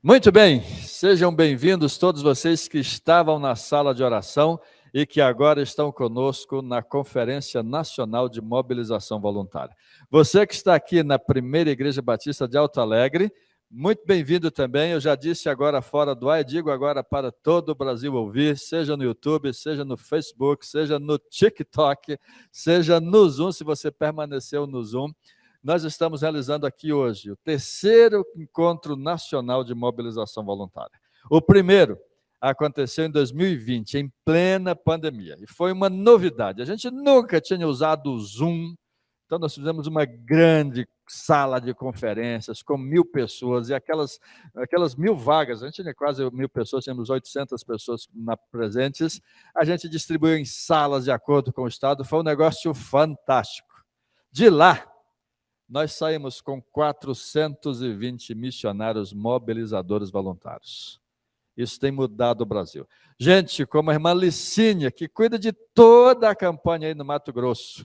Muito bem, sejam bem-vindos todos vocês que estavam na sala de oração e que agora estão conosco na Conferência Nacional de Mobilização Voluntária. Você que está aqui na Primeira Igreja Batista de Alto Alegre, muito bem-vindo também. Eu já disse agora fora do ar, digo agora para todo o Brasil ouvir, seja no YouTube, seja no Facebook, seja no TikTok, seja no Zoom, se você permaneceu no Zoom. Nós estamos realizando aqui hoje o terceiro Encontro Nacional de Mobilização Voluntária. O primeiro aconteceu em 2020, em plena pandemia, e foi uma novidade. A gente nunca tinha usado o Zoom, então nós fizemos uma grande sala de conferências com 1.000 pessoas, e aquelas 1.000 vagas, a gente tinha quase 1.000 pessoas, tínhamos 800 pessoas presentes, a gente distribuiu em salas de acordo com o Estado, foi um negócio fantástico. De lá, nós saímos com 420 missionários mobilizadores voluntários. Isso tem mudado o Brasil. Gente como a irmã Licínia, que cuida de toda a campanha aí no Mato Grosso.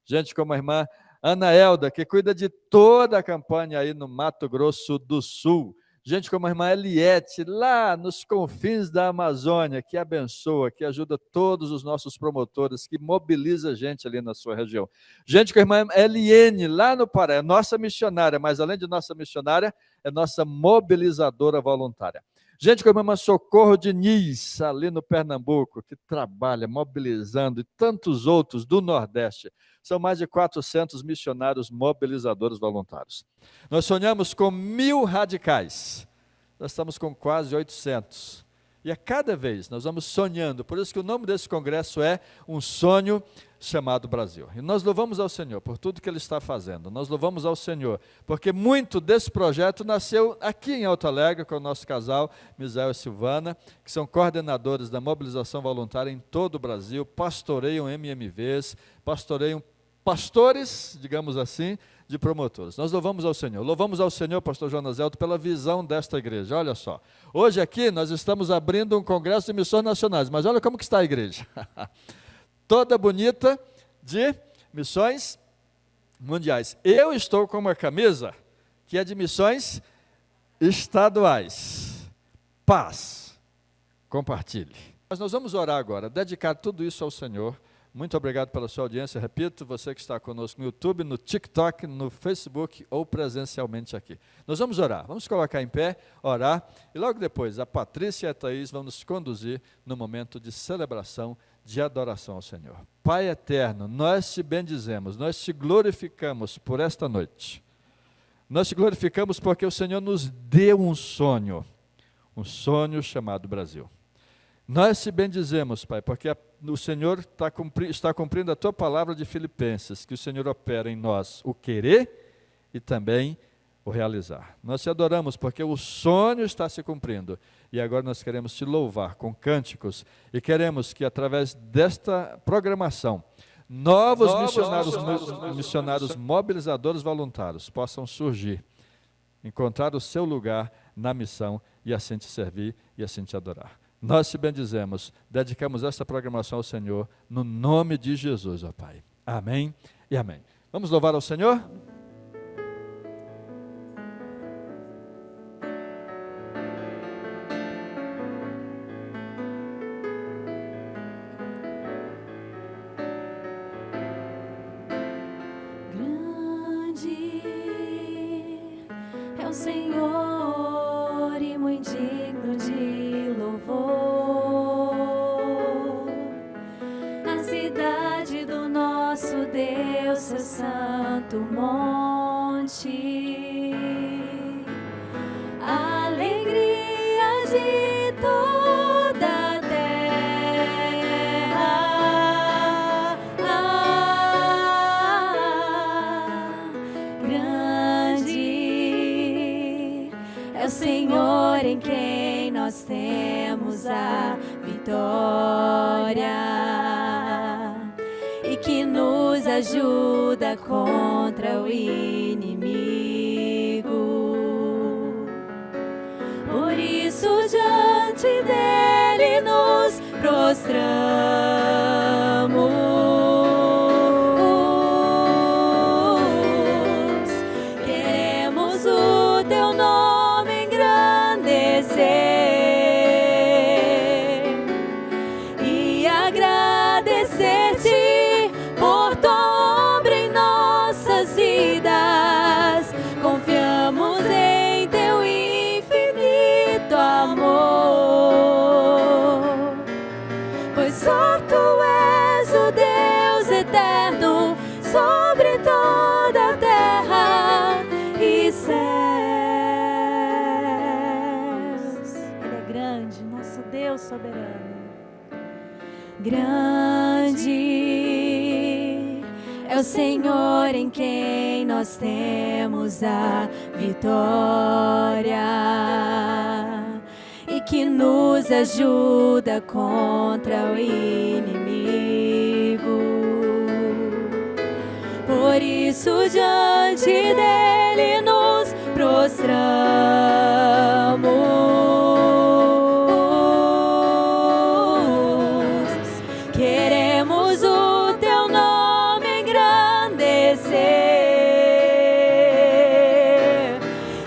Gente como a irmã Ana Elda, que cuida de toda a campanha aí no Mato Grosso do Sul. Gente como a irmã Eliette, lá nos confins da Amazônia, que abençoa, que ajuda todos os nossos promotores, que mobiliza gente ali na sua região. Gente como a irmã Eliene, lá no Pará, é nossa missionária, mas além de nossa missionária, é nossa mobilizadora voluntária. Gente como a irmã Socorro Diniz, ali no Pernambuco, que trabalha mobilizando, e tantos outros do Nordeste. São mais de 400 missionários mobilizadores voluntários. Nós sonhamos com 1.000 radicais. Nós estamos com quase 800. E a cada vez nós vamos sonhando. Por isso que o nome desse congresso é Um Sonho Chamado Brasil. E nós louvamos ao Senhor por tudo que Ele está fazendo. Nós louvamos ao Senhor, porque muito desse projeto nasceu aqui em Alto Alegre, com o nosso casal, Misael e Silvana, que são coordenadores da mobilização voluntária em todo o Brasil, pastoreiam MMVs, pastoreiam pastores, digamos assim, de promotores. Nós louvamos ao Senhor. Louvamos ao Senhor, pastor Jonas Elton, pela visão desta igreja. Olha só, hoje aqui nós estamos abrindo um congresso de missões nacionais, mas olha como que está a igreja. Toda bonita de missões mundiais. Eu estou com uma camisa que é de missões estaduais. Paz. Compartilhe. Mas nós vamos orar agora, dedicar tudo isso ao Senhor. Muito obrigado pela sua audiência. Repito, você que está conosco no YouTube, no TikTok, no Facebook ou presencialmente aqui. Nós vamos orar, vamos colocar em pé, orar, e logo depois a Patrícia e a Thaís vão nos conduzir no momento de celebração, de adoração ao Senhor. Pai eterno, nós te bendizemos, nós te glorificamos por esta noite. Nós te glorificamos porque o Senhor nos deu um sonho chamado Brasil. Nós te bendizemos, Pai, porque o Senhor está cumprindo a tua palavra de Filipenses, que o Senhor opera em nós o querer e também o realizar. Nós te adoramos porque o sonho está se cumprindo e agora nós queremos te louvar com cânticos e queremos que através desta programação, novos missionários mobilizadores voluntários possam surgir, encontrar o seu lugar na missão e assim te servir e assim te adorar. Nós te bendizemos, dedicamos esta programação ao Senhor, no nome de Jesus, ó Pai. Amém e amém. Vamos louvar ao Senhor? Grande é o Senhor e muito digno de louvor. A cidade do nosso Deus, seu santo monte. A alegria de toda a terra. Grande é o Senhor em quem nós temos a vitória e que nos ajuda contra o inimigo. Por isso diante dele nos prostramos. Queremos o teu nome engrandecer. Deus soberano. Grande é o Senhor em quem nós temos a vitória e que nos ajuda contra o inimigo. Por isso diante dele nos prostramos. Queremos o teu nome engrandecer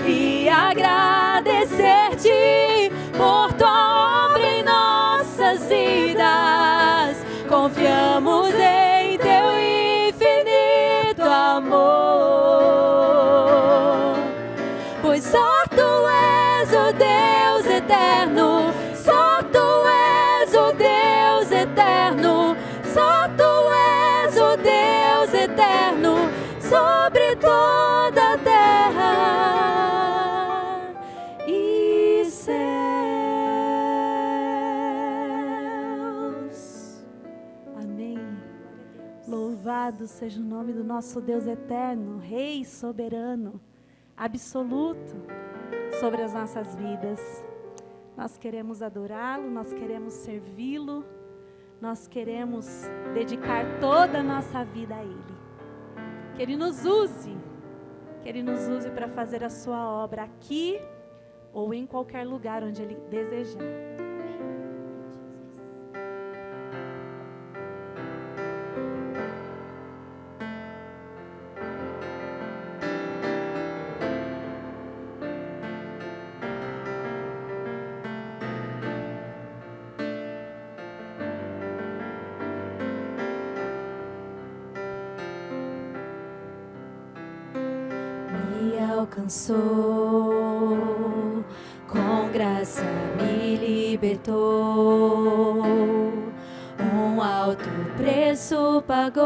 e agradecer-te por tua obra em nossas vidas. Confiamos em teu infinito amor, pois só tu és o Deus eterno, só tu és o Deus eterno, só tu és o Deus eterno sobre toda a terra e céus. Amém. Louvado seja o nome do nosso Deus eterno, Rei soberano, absoluto sobre as nossas vidas. Nós queremos adorá-lo, nós queremos servi-lo, nós queremos dedicar toda a nossa vida a Ele. Que Ele nos use para fazer a sua obra aqui ou em qualquer lugar onde Ele desejar. Alcançou, com graça me libertou, um alto preço pagou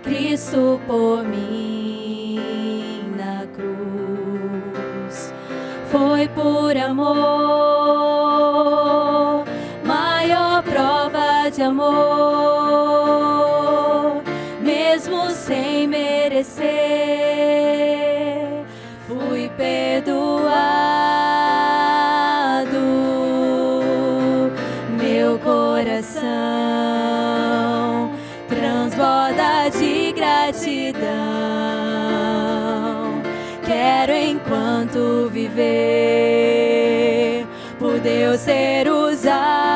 Cristo por mim na cruz. Foi por amor, maior prova de amor, mesmo sem merecer. Fui perdoado, meu coração transborda de gratidão. Quero enquanto viver, por Deus ser usado.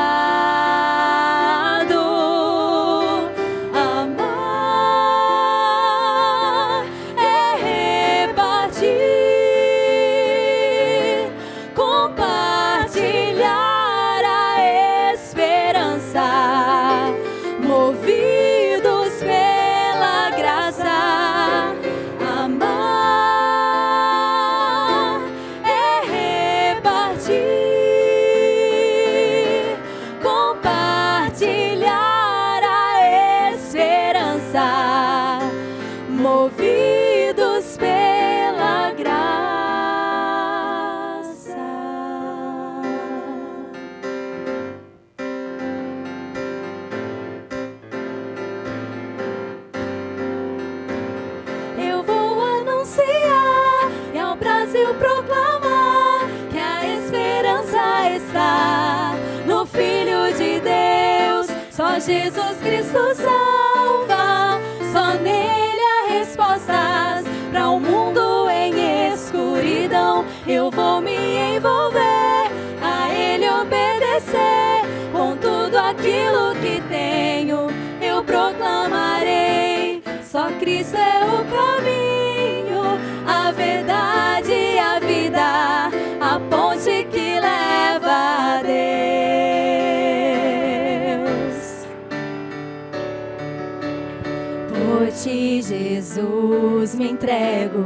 Movidos pela graça. Eu vou anunciar e ao Brasil proclamar que a esperança está no Filho de Deus. Só Jesus Cristo salva, só nele respostas para um mundo em escuridão. Eu vou me envolver, a Ele obedecer, com tudo aquilo que tenho eu proclamarei. Só Cristo é o caminho, a verdade e a vida, a ponte que leva a Deus. Por ti, Jesus, me entrego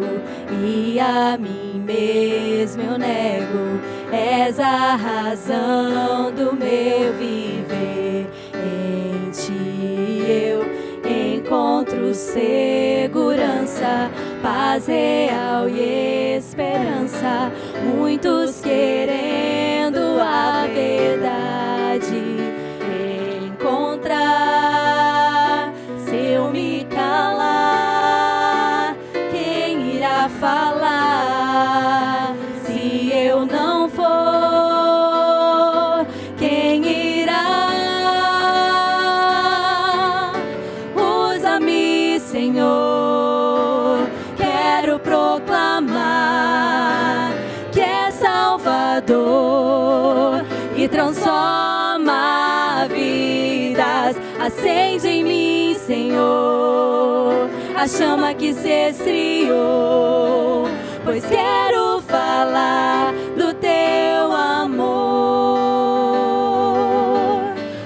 e a mim mesmo eu nego. És a razão do meu viver. Em ti eu encontro segurança, paz real e esperança. Muitos querendo verdade encontrar. Se eu me calar, quem irá falar? Se eu não for, quem irá? Usa-me, Senhor, quero proclamar que é Salvador e transforma vidas. Acende em mim, Senhor, a chama que se esfriou, pois quero falar do teu amor.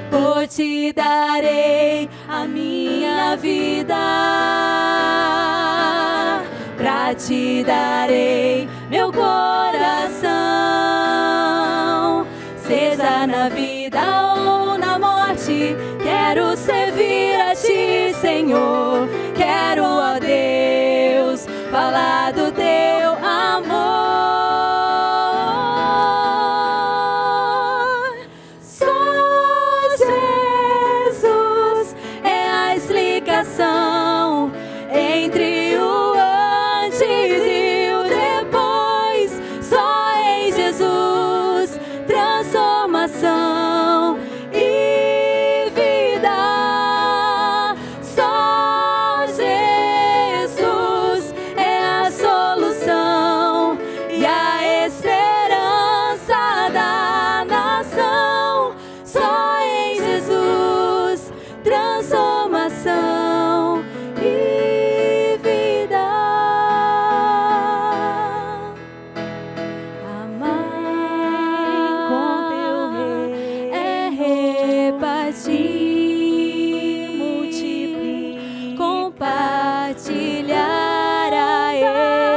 Por ti darei a minha vida, pra ti darei meu coração. Seja na vida ou na morte, quero servir a ti, Senhor. Quero, ó Deus, falar do teu amor. Só Jesus é a explicação entre o antes e o depois. Só em Jesus transformação e vida. Só Jesus é a solução e a esperança da nação. Só em Jesus transformação e vida. Amar com teu rei é repartir, multiplicar, compartilhar a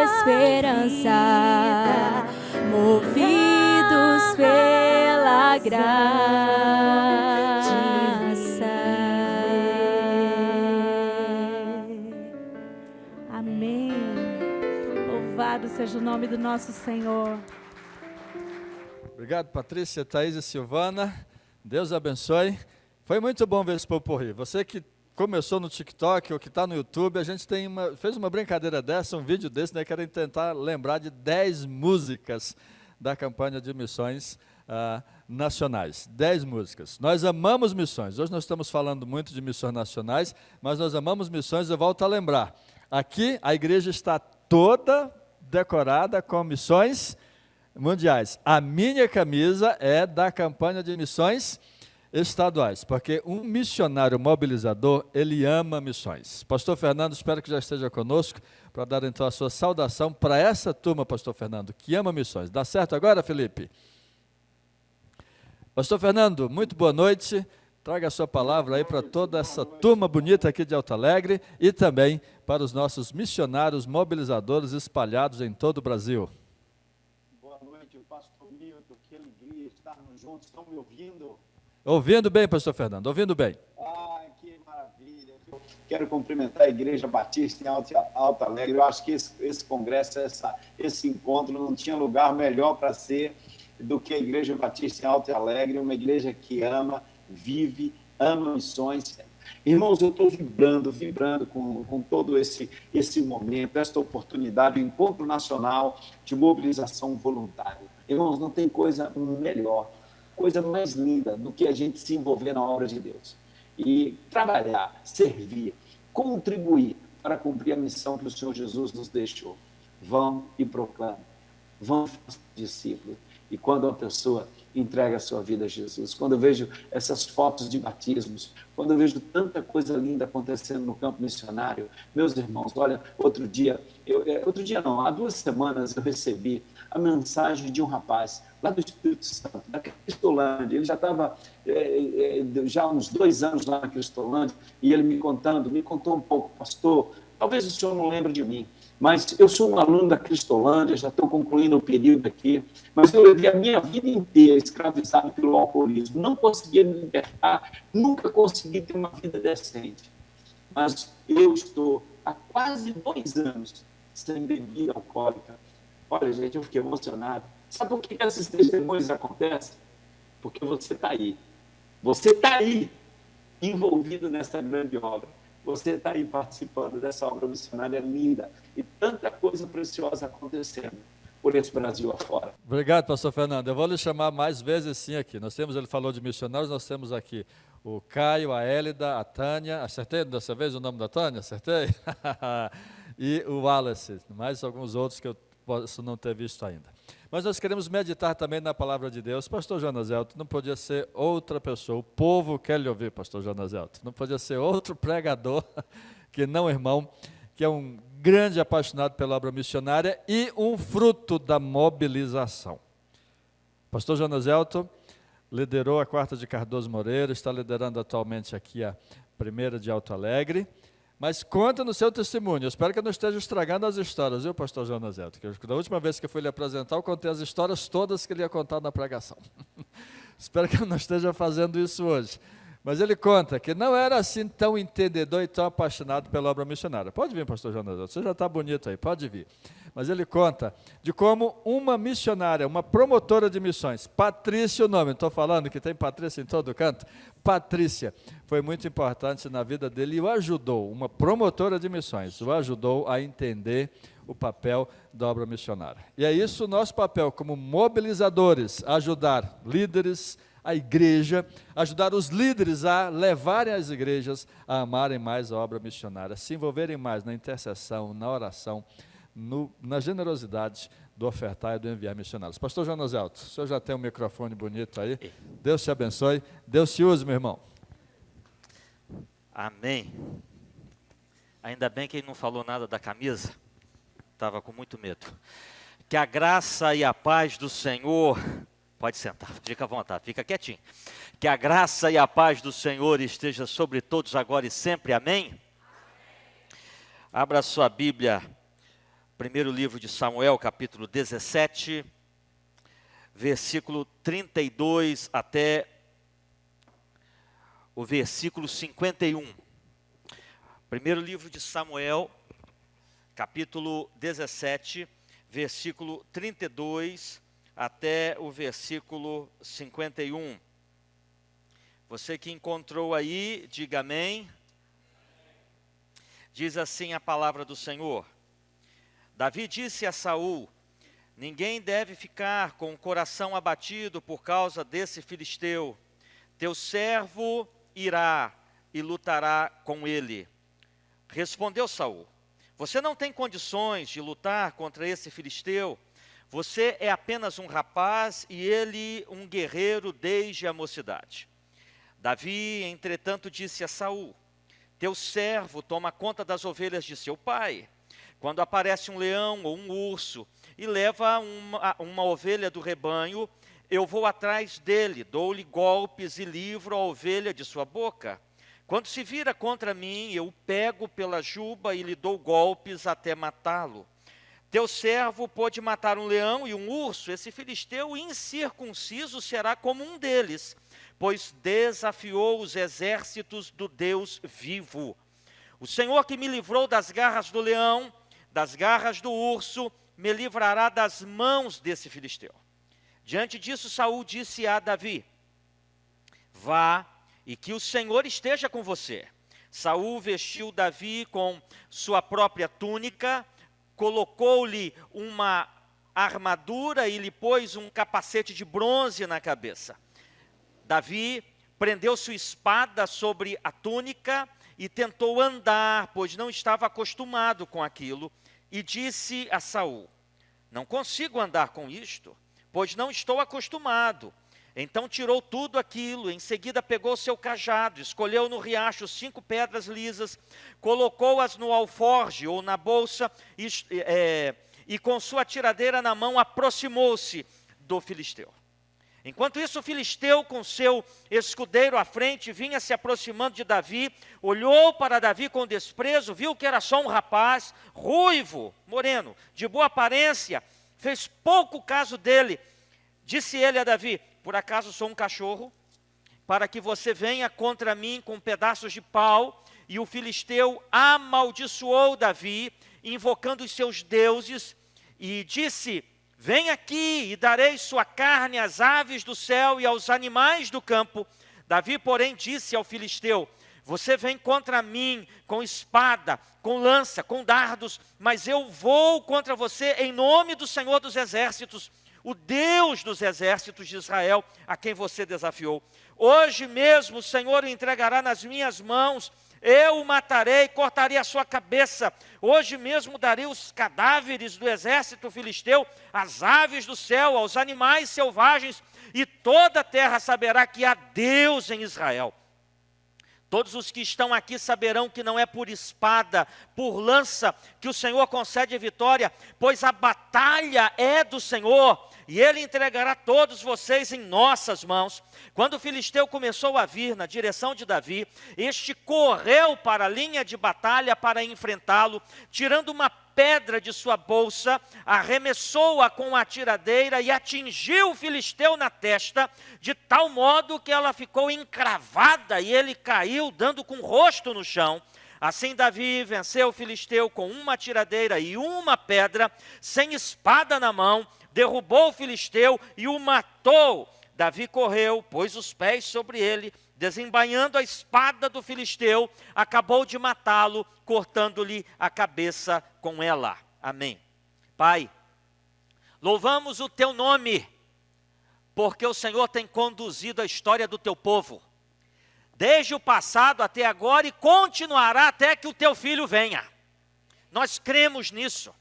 esperança, movidos pela graça. Amém. Louvado seja o nome do nosso Senhor. Obrigado, Patrícia, Thaís e Silvana. Deus abençoe. Foi muito bom ver esse Popurrí. Você que começou no TikTok ou que está no YouTube, a gente fez uma brincadeira dessa, um vídeo desse, né? Querem tentar lembrar de 10 músicas da campanha de missões nacionais. 10 músicas. Nós amamos missões. Hoje nós estamos falando muito de missões nacionais, mas nós amamos missões. Eu volto a lembrar. Aqui a igreja está toda decorada com missões mundiais. A minha camisa é da campanha de missões estaduais, porque um missionário mobilizador, ele ama missões. Pastor Fernando, espero que já esteja conosco, para dar então a sua saudação para essa turma, Pastor Fernando, que ama missões. Dá certo agora, Felipe? Pastor Fernando, muito boa noite. Traga a sua palavra aí para toda essa turma bonita aqui de Alto Alegre e também para os nossos missionários mobilizadores espalhados em todo o Brasil. Boa noite, pastor Milton, que alegria estarmos juntos. Estão me ouvindo? Ouvindo bem, Pastor Fernando, ouvindo bem. Ah, que maravilha. Eu quero cumprimentar a Igreja Batista em Alto Alegre. Eu acho que esse congresso, esse encontro não tinha lugar melhor para ser do que a Igreja Batista em Alto Alegre, uma igreja que ama, vive, ama missões. Irmãos, eu estou vibrando com todo esse momento, esta oportunidade, o Encontro Nacional de Mobilização Voluntária. Irmãos, não tem coisa melhor, coisa mais linda do que a gente se envolver na obra de Deus. E trabalhar, servir, contribuir para cumprir a missão que o Senhor Jesus nos deixou. Vão e proclamem, vão fazer discípulos. E quando a pessoa entrega a sua vida a Jesus, quando eu vejo essas fotos de batismos, quando eu vejo tanta coisa linda acontecendo no campo missionário, meus irmãos, olha, há 2 semanas eu recebi a mensagem de um rapaz lá do Espírito Santo, da Cristolândia. Ele já estava já há uns 2 anos lá na Cristolândia, e ele me contou um pouco, pastor, talvez o senhor não lembre de mim, mas eu sou um aluno da Cristolândia, já estou concluindo o período aqui, mas eu levei a minha vida inteira escravizado pelo alcoolismo, não conseguia me libertar, nunca consegui ter uma vida decente. Mas eu estou há quase 2 anos sem bebida alcoólica. Olha, gente, eu fiquei emocionado. Sabe por que esses testemunhos acontecem? porque você está aí. Você está aí, envolvido nessa grande obra. Você está aí participando dessa obra missionária linda e tanta coisa preciosa acontecendo por esse Brasil afora. Obrigado, pastor Fernando. Eu vou lhe chamar mais vezes sim aqui. Ele falou de missionários, nós temos aqui o Caio, a Hélida, a Tânia. Acertei dessa vez o nome da Tânia? Acertei? E o Wallace, mais alguns outros que eu posso não ter visto ainda. Mas nós queremos meditar também na palavra de Deus. Pastor Jonas Elton, não podia ser outra pessoa. O povo quer lhe ouvir, pastor Jonas Elton. Não podia ser outro pregador que não o irmão, que é um grande apaixonado pela obra missionária e um fruto da mobilização. Pastor Jonas Elton liderou a 4ª de Cardoso Moreira, está liderando atualmente aqui a 1ª de Alto Alegre, mas conta no seu testemunho. Eu espero que eu não esteja estragando as histórias, viu, pastor Jonas Elton? Que da última vez que eu fui lhe apresentar, eu contei as histórias todas que ele ia contar na pregação. Espero que eu não esteja fazendo isso hoje. Mas ele conta que não era assim tão entendedor e tão apaixonado pela obra missionária. Pode vir, pastor Jonas Elton, você já está bonito aí, pode vir. Mas ele conta de como uma missionária, uma promotora de missões, Patrícia o nome, estou falando que tem Patrícia em todo canto, Patrícia foi muito importante na vida dele e o ajudou, uma promotora de missões, o ajudou a entender o papel da obra missionária. E é isso o nosso papel como mobilizadores, ajudar líderes, a igreja, ajudar os líderes a levarem as igrejas a amarem mais a obra missionária, se envolverem mais na intercessão, na oração, na generosidade do ofertar e do enviar missionários. Pastor Jonas Elton, o senhor já tem um microfone bonito aí, Deus te abençoe, Deus te use, meu irmão. Amém. Ainda bem que ele não falou nada da camisa, estava com muito medo. Que a graça e a paz do Senhor, pode sentar, fica à vontade, fica quietinho. Que a graça e a paz do Senhor esteja sobre todos agora e sempre, amém? Abra sua Bíblia, primeiro livro de Samuel, capítulo 17, versículo 32 até o versículo 51. Primeiro livro de Samuel, capítulo 17, versículo 32 até o versículo 51. Você que encontrou aí, diga amém. Diz assim a palavra do Senhor. Davi disse a Saul: ninguém deve ficar com o coração abatido por causa desse filisteu. Teu servo irá e lutará com ele. Respondeu Saul: você não tem condições de lutar contra esse filisteu. Você é apenas um rapaz e ele um guerreiro desde a mocidade. Davi, entretanto, disse a Saul: teu servo toma conta das ovelhas de seu pai. Quando aparece um leão ou um urso e leva uma ovelha do rebanho, eu vou atrás dele, dou-lhe golpes e livro a ovelha de sua boca. Quando se vira contra mim, eu o pego pela juba e lhe dou golpes até matá-lo. Teu servo pôde matar um leão e um urso, esse filisteu incircunciso será como um deles, pois desafiou os exércitos do Deus vivo. O Senhor que me livrou das garras do leão, das garras do urso, me livrará das mãos desse filisteu. Diante disso, Saul disse a Davi: vá, e que o Senhor esteja com você. Saul vestiu Davi com sua própria túnica, colocou-lhe uma armadura e lhe pôs um capacete de bronze na cabeça. Davi prendeu sua espada sobre a túnica e tentou andar, pois não estava acostumado com aquilo, e disse a Saul: não consigo andar com isto, pois não estou acostumado. Então tirou tudo aquilo, em seguida pegou seu cajado, escolheu no riacho 5 pedras lisas, colocou-as no alforge ou na bolsa e com sua tiradeira na mão aproximou-se do filisteu. Enquanto isso, o filisteu, com seu escudeiro à frente, vinha se aproximando de Davi, olhou para Davi com desprezo, viu que era só um rapaz, ruivo, moreno, de boa aparência, fez pouco caso dele. Disse ele a Davi: por acaso sou um cachorro, para que você venha contra mim com pedaços de pau? E o filisteu amaldiçoou Davi, invocando os seus deuses, e disse: vem aqui e darei sua carne às aves do céu e aos animais do campo. Davi, porém, disse ao filisteu: você vem contra mim com espada, com lança, com dardos, mas eu vou contra você em nome do Senhor dos exércitos, o Deus dos exércitos de Israel, a quem você desafiou. Hoje mesmo o Senhor o entregará nas minhas mãos, eu o matarei, cortarei a sua cabeça. Hoje mesmo darei os cadáveres do exército filisteu às aves do céu, aos animais selvagens, e toda a terra saberá que há Deus em Israel. Todos os que estão aqui saberão que não é por espada, por lança, que o Senhor concede a vitória, pois a batalha é do Senhor, e Ele entregará todos vocês em nossas mãos. Quando o filisteu começou a vir na direção de Davi, este correu para a linha de batalha para enfrentá-lo, tirando uma pedra de sua bolsa, arremessou-a com a tiradeira e atingiu o filisteu na testa, de tal modo que ela ficou encravada e ele caiu, dando com o rosto no chão. Assim Davi venceu o filisteu com uma tiradeira e uma pedra, sem espada na mão, derrubou o filisteu e o matou. Davi correu, pôs os pés sobre ele, desembainhando a espada do filisteu, acabou de matá-lo, cortando-lhe a cabeça com ela. Amém. Pai, louvamos o teu nome, porque o Senhor tem conduzido a história do teu povo, desde o passado até agora, e continuará até que o teu filho venha. Nós cremos nisso.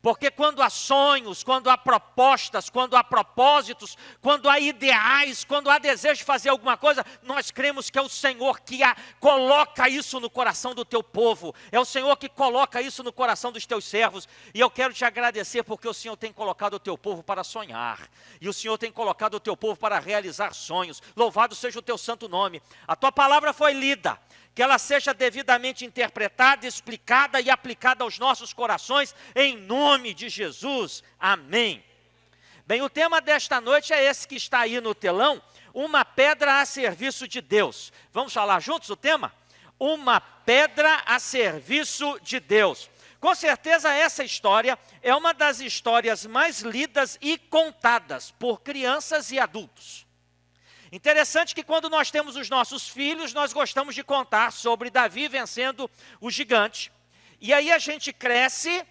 Porque quando há sonhos, quando há propostas, quando há propósitos, quando há ideais, quando há desejo de fazer alguma coisa, nós cremos que é o Senhor que coloca isso no coração do teu povo. É o Senhor que coloca isso no coração dos teus servos. E eu quero te agradecer porque o Senhor tem colocado o teu povo para sonhar. E o Senhor tem colocado o teu povo para realizar sonhos. Louvado seja o teu santo nome. A tua palavra foi lida. Que ela seja devidamente interpretada, explicada e aplicada aos nossos corações, em nome de Jesus. Amém. Bem, o tema desta noite é esse que está aí no telão, uma pedra a serviço de Deus. Vamos falar juntos o tema? Uma pedra a serviço de Deus. Com certeza essa história é uma das histórias mais lidas e contadas por crianças e adultos. Interessante que quando nós temos os nossos filhos, nós gostamos de contar sobre Davi vencendo o gigante. E aí a gente cresce,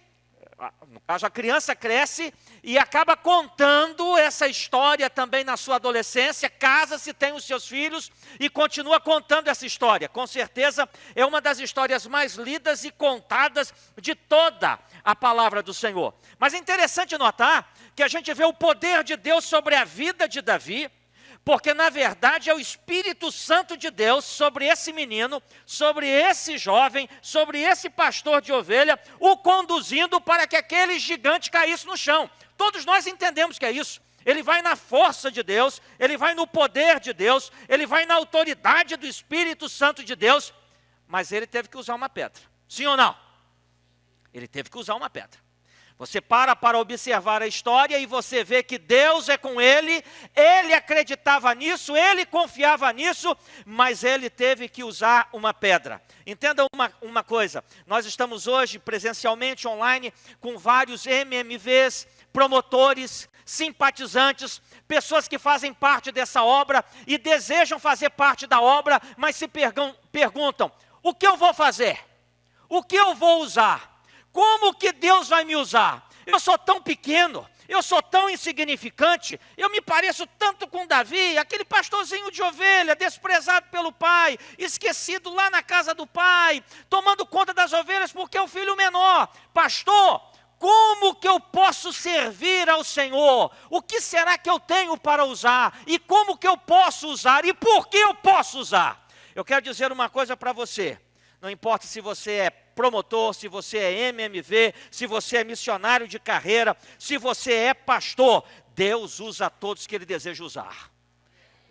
no caso a criança cresce, e acaba contando essa história também na sua adolescência, casa-se, tem os seus filhos e continua contando essa história. Com certeza é uma das histórias mais lidas e contadas de toda a palavra do Senhor. Mas é interessante notar que a gente vê o poder de Deus sobre a vida de Davi, porque na verdade é o Espírito Santo de Deus sobre esse menino, sobre esse jovem, sobre esse pastor de ovelha, o conduzindo para que aquele gigante caísse no chão. Todos nós entendemos que é isso. Ele vai na força de Deus, ele vai no poder de Deus, ele vai na autoridade do Espírito Santo de Deus, mas ele teve que usar uma pedra. Sim ou não? Ele teve que usar uma pedra. Você para observar a história e você vê que Deus é com ele acreditava nisso, ele confiava nisso, mas ele teve que usar uma pedra. Entenda uma coisa, nós estamos hoje presencialmente online com vários MMVs, promotores, simpatizantes, pessoas que fazem parte dessa obra e desejam fazer parte da obra, mas se perguntam, o que eu vou fazer? O que eu vou usar? Como que Deus vai me usar? Eu sou tão pequeno, eu sou tão insignificante, eu me pareço tanto com Davi, aquele pastorzinho de ovelha, desprezado pelo pai, esquecido lá na casa do pai, tomando conta das ovelhas porque é o filho menor. Pastor, como que eu posso servir ao Senhor? O que será que eu tenho para usar? E como que eu posso usar? E por que eu posso usar? Eu quero dizer uma coisa para você, não importa se você é promotor, se você é MMV, se você é missionário de carreira, se você é pastor, Deus usa todos que Ele deseja usar.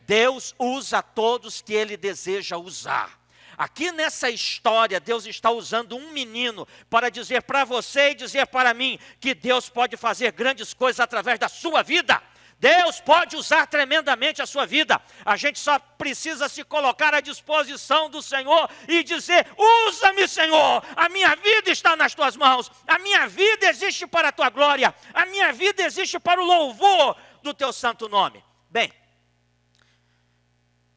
Deus usa todos que Ele deseja usar. Aqui nessa história, Deus está usando um menino para dizer para você e dizer para mim que Deus pode fazer grandes coisas através da sua vida. Deus pode usar tremendamente a sua vida. A gente só precisa se colocar à disposição do Senhor e dizer: usa-me, Senhor, a minha vida está nas tuas mãos, a minha vida existe para a tua glória, a minha vida existe para o louvor do teu santo nome. Bem,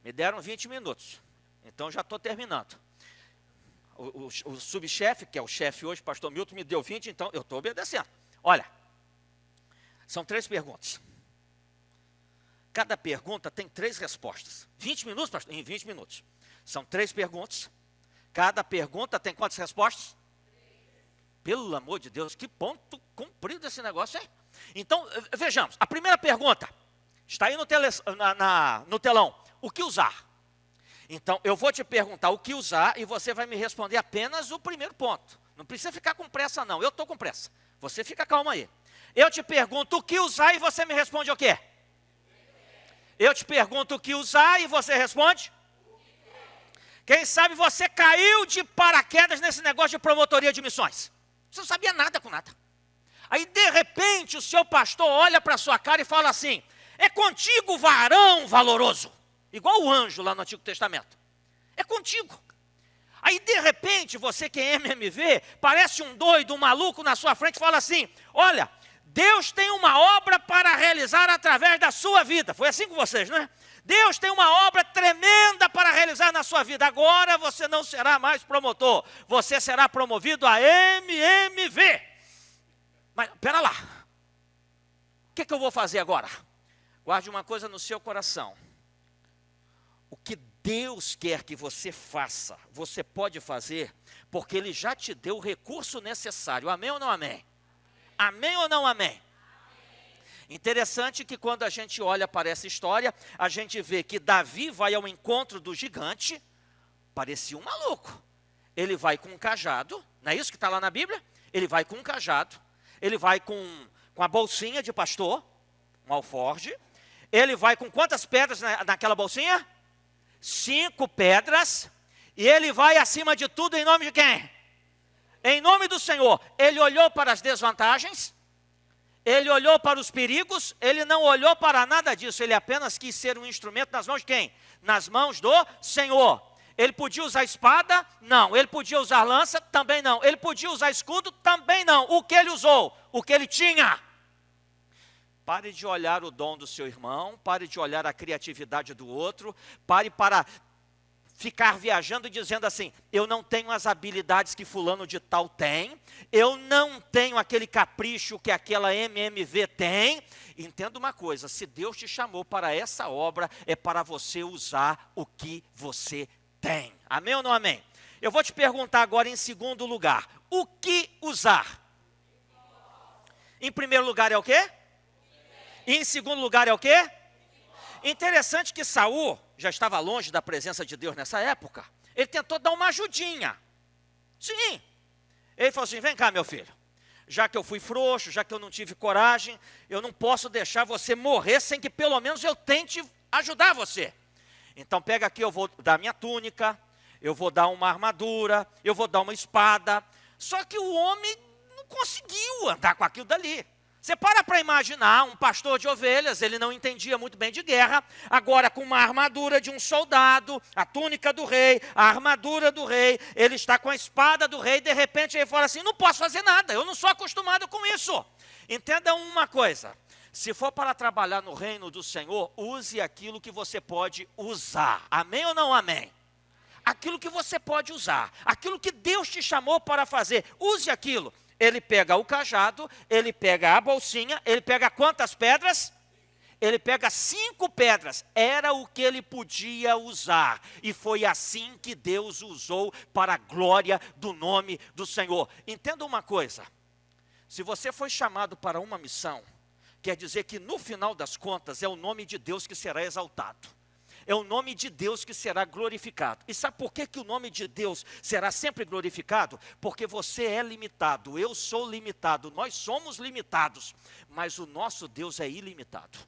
me deram 20 minutos, então já estou terminando. O subchefe, que é o chefe hoje, pastor Milton, me deu 20, então eu estou obedecendo. Olha, são 3 perguntas. Cada pergunta tem 3 respostas. 20 minutos, pastor? Em 20 minutos. São 3 perguntas. Cada pergunta tem quantas respostas? Pelo amor de Deus, que ponto comprido esse negócio, hein? Então, vejamos. A primeira pergunta está aí no telão. O que usar? Então, eu vou te perguntar o que usar e você vai me responder apenas o primeiro ponto. Não precisa ficar com pressa, não. Eu estou com pressa. Você fica calmo aí. Eu te pergunto o que usar e você me responde o quê? Eu te pergunto o que usar e você responde? Quem sabe você caiu de paraquedas nesse negócio de promotoria de missões. Você não sabia nada com nada. Aí, de repente, o seu pastor olha para a sua cara e fala assim: é contigo, varão valoroso. Igual o anjo lá no Antigo Testamento. É contigo. Aí, de repente, você que é MMV, parece um doido, um maluco na sua frente e fala assim: olha, Deus tem uma obra para realizar através da sua vida. Foi assim com vocês, não é? Deus tem uma obra tremenda para realizar na sua vida. Agora você não será mais promotor. Você será promovido a MMV. Mas, pera lá. O que eu vou fazer agora? Guarde uma coisa no seu coração. O que Deus quer que você faça, você pode fazer, porque Ele já te deu o recurso necessário. Amém ou não amém? Amém ou não amém? Interessante que quando a gente olha para essa história, a gente vê que Davi vai ao encontro do gigante, parecia um maluco. Ele vai com um cajado, não é isso que está lá na Bíblia? Ele vai com um cajado, ele vai com a bolsinha de pastor, um alforje. Ele vai com quantas pedras naquela bolsinha? 5 pedras. E ele vai acima de tudo em nome de quem? Em nome do Senhor. Ele olhou para as desvantagens, ele olhou para os perigos, ele não olhou para nada disso, ele apenas quis ser um instrumento nas mãos de quem? Nas mãos do Senhor. Ele podia usar espada? Não. Ele podia usar lança? Também não. Ele podia usar escudo? Também não. O que ele usou? O que ele tinha. Pare de olhar o dom do seu irmão, pare de olhar a criatividade do outro, pare para ficar viajando e dizendo assim: eu não tenho as habilidades que fulano de tal tem, eu não tenho aquele capricho que aquela MMV tem. Entenda uma coisa, se Deus te chamou para essa obra, é para você usar o que você tem. Amém ou não amém? Eu vou te perguntar agora em segundo lugar, o que usar? Em primeiro lugar é o quê? E em segundo lugar é o quê? Interessante que Saul já estava longe da presença de Deus nessa época. Ele tentou dar uma ajudinha. Sim. Ele falou assim: vem cá, meu filho. Já que eu fui frouxo, já que eu não tive coragem, eu não posso deixar você morrer sem que pelo menos eu tente ajudar você. Então pega aqui, eu vou dar minha túnica, eu vou dar uma armadura, eu vou dar uma espada. Só que o homem não conseguiu andar com aquilo dali. Você para imaginar um pastor de ovelhas, ele não entendia muito bem de guerra, agora com uma armadura de um soldado, a túnica do rei, a armadura do rei, ele está com a espada do rei, de repente ele fala assim: não posso fazer nada, eu não sou acostumado com isso. Entenda uma coisa, se for para trabalhar no reino do Senhor, use aquilo que você pode usar. Amém ou não amém? Aquilo que você pode usar, aquilo que Deus te chamou para fazer, use aquilo. Ele pega o cajado, ele pega a bolsinha, ele pega quantas pedras? Ele pega 5 pedras, era o que ele podia usar. E foi assim que Deus usou para a glória do nome do Senhor. Entenda uma coisa, se você foi chamado para uma missão, quer dizer que no final das contas é o nome de Deus que será exaltado. É o nome de Deus que será glorificado. E sabe por que o nome de Deus será sempre glorificado? Porque você é limitado, eu sou limitado, nós somos limitados, mas o nosso Deus é ilimitado.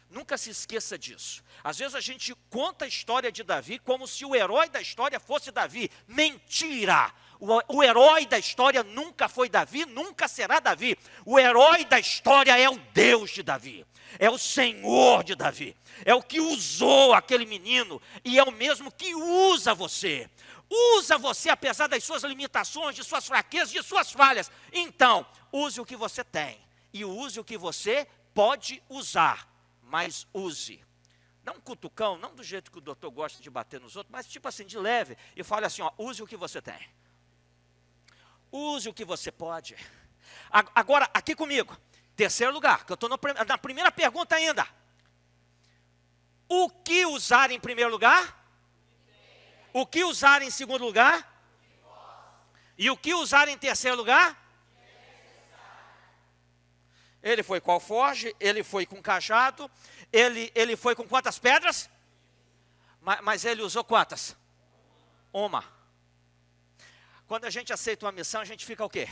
Nunca se esqueça disso. Às vezes a gente conta a história de Davi como se o herói da história fosse Davi. Mentira! O herói da história nunca foi Davi, nunca será Davi. O herói da história é o Deus de Davi, é o Senhor de Davi, é o que usou aquele menino e é o mesmo que usa você. Usa você apesar das suas limitações, de suas fraquezas, de suas falhas. Então, use o que você tem e use o que você pode usar, mas use. Dá um cutucão, não do jeito que o doutor gosta de bater nos outros, mas tipo assim, de leve, e fale assim, ó, use o que você tem. Use o que você pode. Agora, aqui comigo, terceiro lugar, que eu estou na primeira pergunta ainda. O que usar em primeiro lugar? O que usar em segundo lugar? E o que usar em terceiro lugar? Ele foi com alforje, ele foi com cajado, ele foi com quantas pedras? Mas ele usou quantas? Uma. Quando a gente aceita uma missão, a gente fica o quê?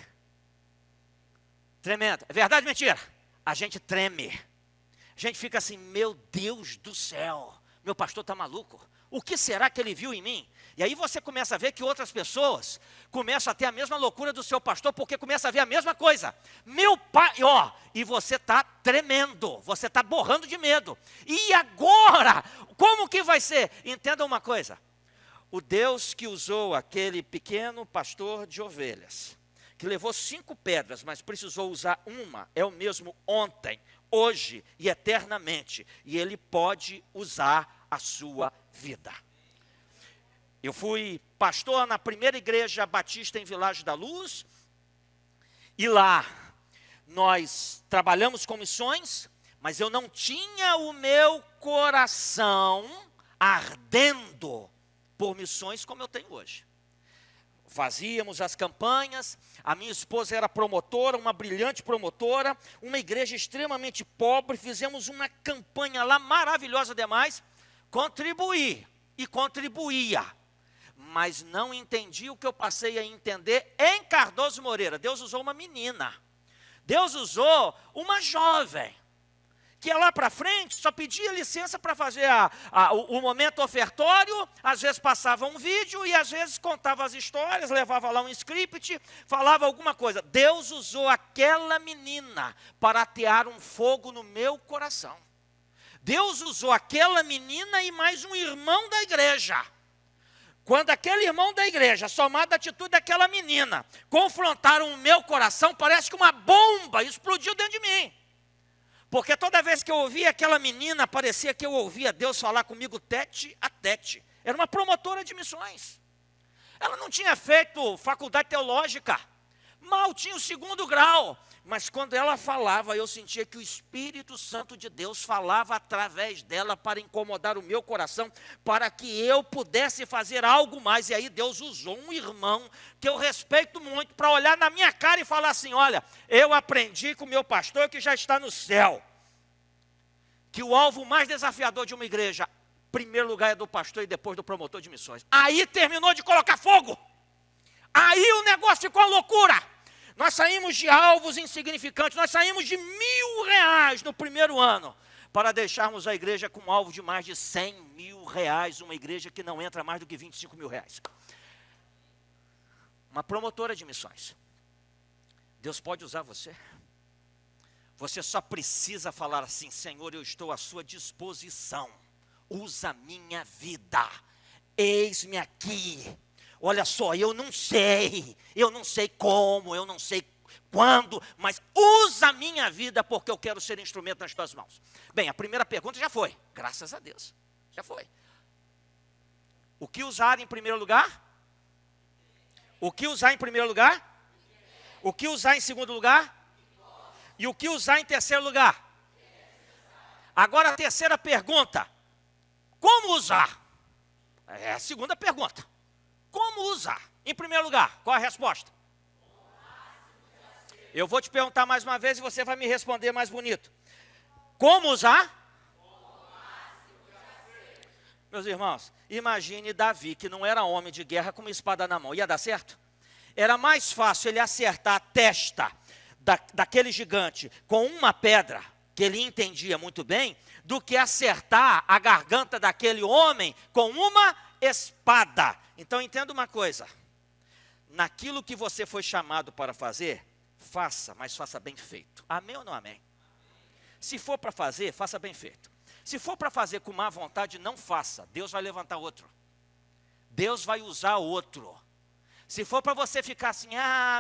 Tremendo. É verdade ou mentira? A gente treme. A gente fica assim, meu Deus do céu, meu pastor está maluco. O que será que ele viu em mim? E aí você começa a ver que outras pessoas começam a ter a mesma loucura do seu pastor, porque começa a ver a mesma coisa. Meu pai, ó, e você está tremendo, você está borrando de medo. E agora, como que vai ser? Entenda uma coisa, o Deus que usou aquele pequeno pastor de ovelhas, que levou 5 pedras, mas precisou usar uma, é o mesmo ontem, hoje e eternamente. E Ele pode usar a sua vida. Eu fui pastor na primeira igreja batista em Vilagem da Luz, e lá nós trabalhamos com missões, mas eu não tinha o meu coração ardendo por missões como eu tenho hoje. Fazíamos as campanhas, a minha esposa era promotora, uma brilhante promotora, uma igreja extremamente pobre, fizemos uma campanha lá maravilhosa demais, contribuí e contribuía, mas não entendi o que eu passei a entender em Cardoso Moreira. Deus usou uma menina, Deus usou uma jovem, que ia lá para frente, só pedia licença para fazer o momento ofertório, às vezes passava um vídeo e às vezes contava as histórias, levava lá um script, falava alguma coisa. Deus usou aquela menina para atear um fogo no meu coração. Deus usou aquela menina e mais um irmão da igreja. Quando aquele irmão da igreja, somado à atitude daquela menina, confrontaram o meu coração, parece que uma bomba explodiu dentro de mim. Porque toda vez que eu ouvia aquela menina, parecia que eu ouvia Deus falar comigo tete a tete. Era uma promotora de missões. Ela não tinha feito faculdade teológica, mal tinha o 2º grau. Mas quando ela falava, eu sentia que o Espírito Santo de Deus falava através dela para incomodar o meu coração, para que eu pudesse fazer algo mais. E aí Deus usou um irmão que eu respeito muito para olhar na minha cara e falar assim, olha, eu aprendi com o meu pastor que já está no céu, que o alvo mais desafiador de uma igreja, em primeiro lugar é do pastor e depois do promotor de missões. Aí terminou de colocar fogo. Aí o negócio ficou uma loucura. Nós saímos de alvos insignificantes, nós saímos de R$1.000 no primeiro ano, para deixarmos a igreja com um alvo de mais de R$100.000, uma igreja que não entra mais do que R$25.000. Uma promotora de missões. Deus pode usar você. Você só precisa falar assim, Senhor, eu estou à sua disposição, usa minha vida, eis-me aqui. Olha só, eu não sei como, eu não sei quando, mas usa a minha vida porque eu quero ser instrumento nas tuas mãos. Bem, a primeira pergunta já foi, graças a Deus, já foi. O que usar em primeiro lugar? O que usar em primeiro lugar? O que usar em segundo lugar? E o que usar em terceiro lugar? Agora a terceira pergunta, como usar? É a segunda pergunta. Como usar? Em primeiro lugar, qual a resposta? Eu vou te perguntar mais uma vez e você vai me responder mais bonito. Como usar? Meus irmãos, imagine Davi, que não era homem de guerra, com uma espada na mão. Ia dar certo? Era mais fácil ele acertar a testa daquele gigante com uma pedra, que ele entendia muito bem, do que acertar a garganta daquele homem com uma espada. Então entenda uma coisa, naquilo que você foi chamado para fazer, faça, mas faça bem feito. Amém ou não amém? Se for para fazer, faça bem feito. Se for para fazer com má vontade, não faça. Deus vai levantar outro. Deus vai usar outro. Se for para você ficar assim,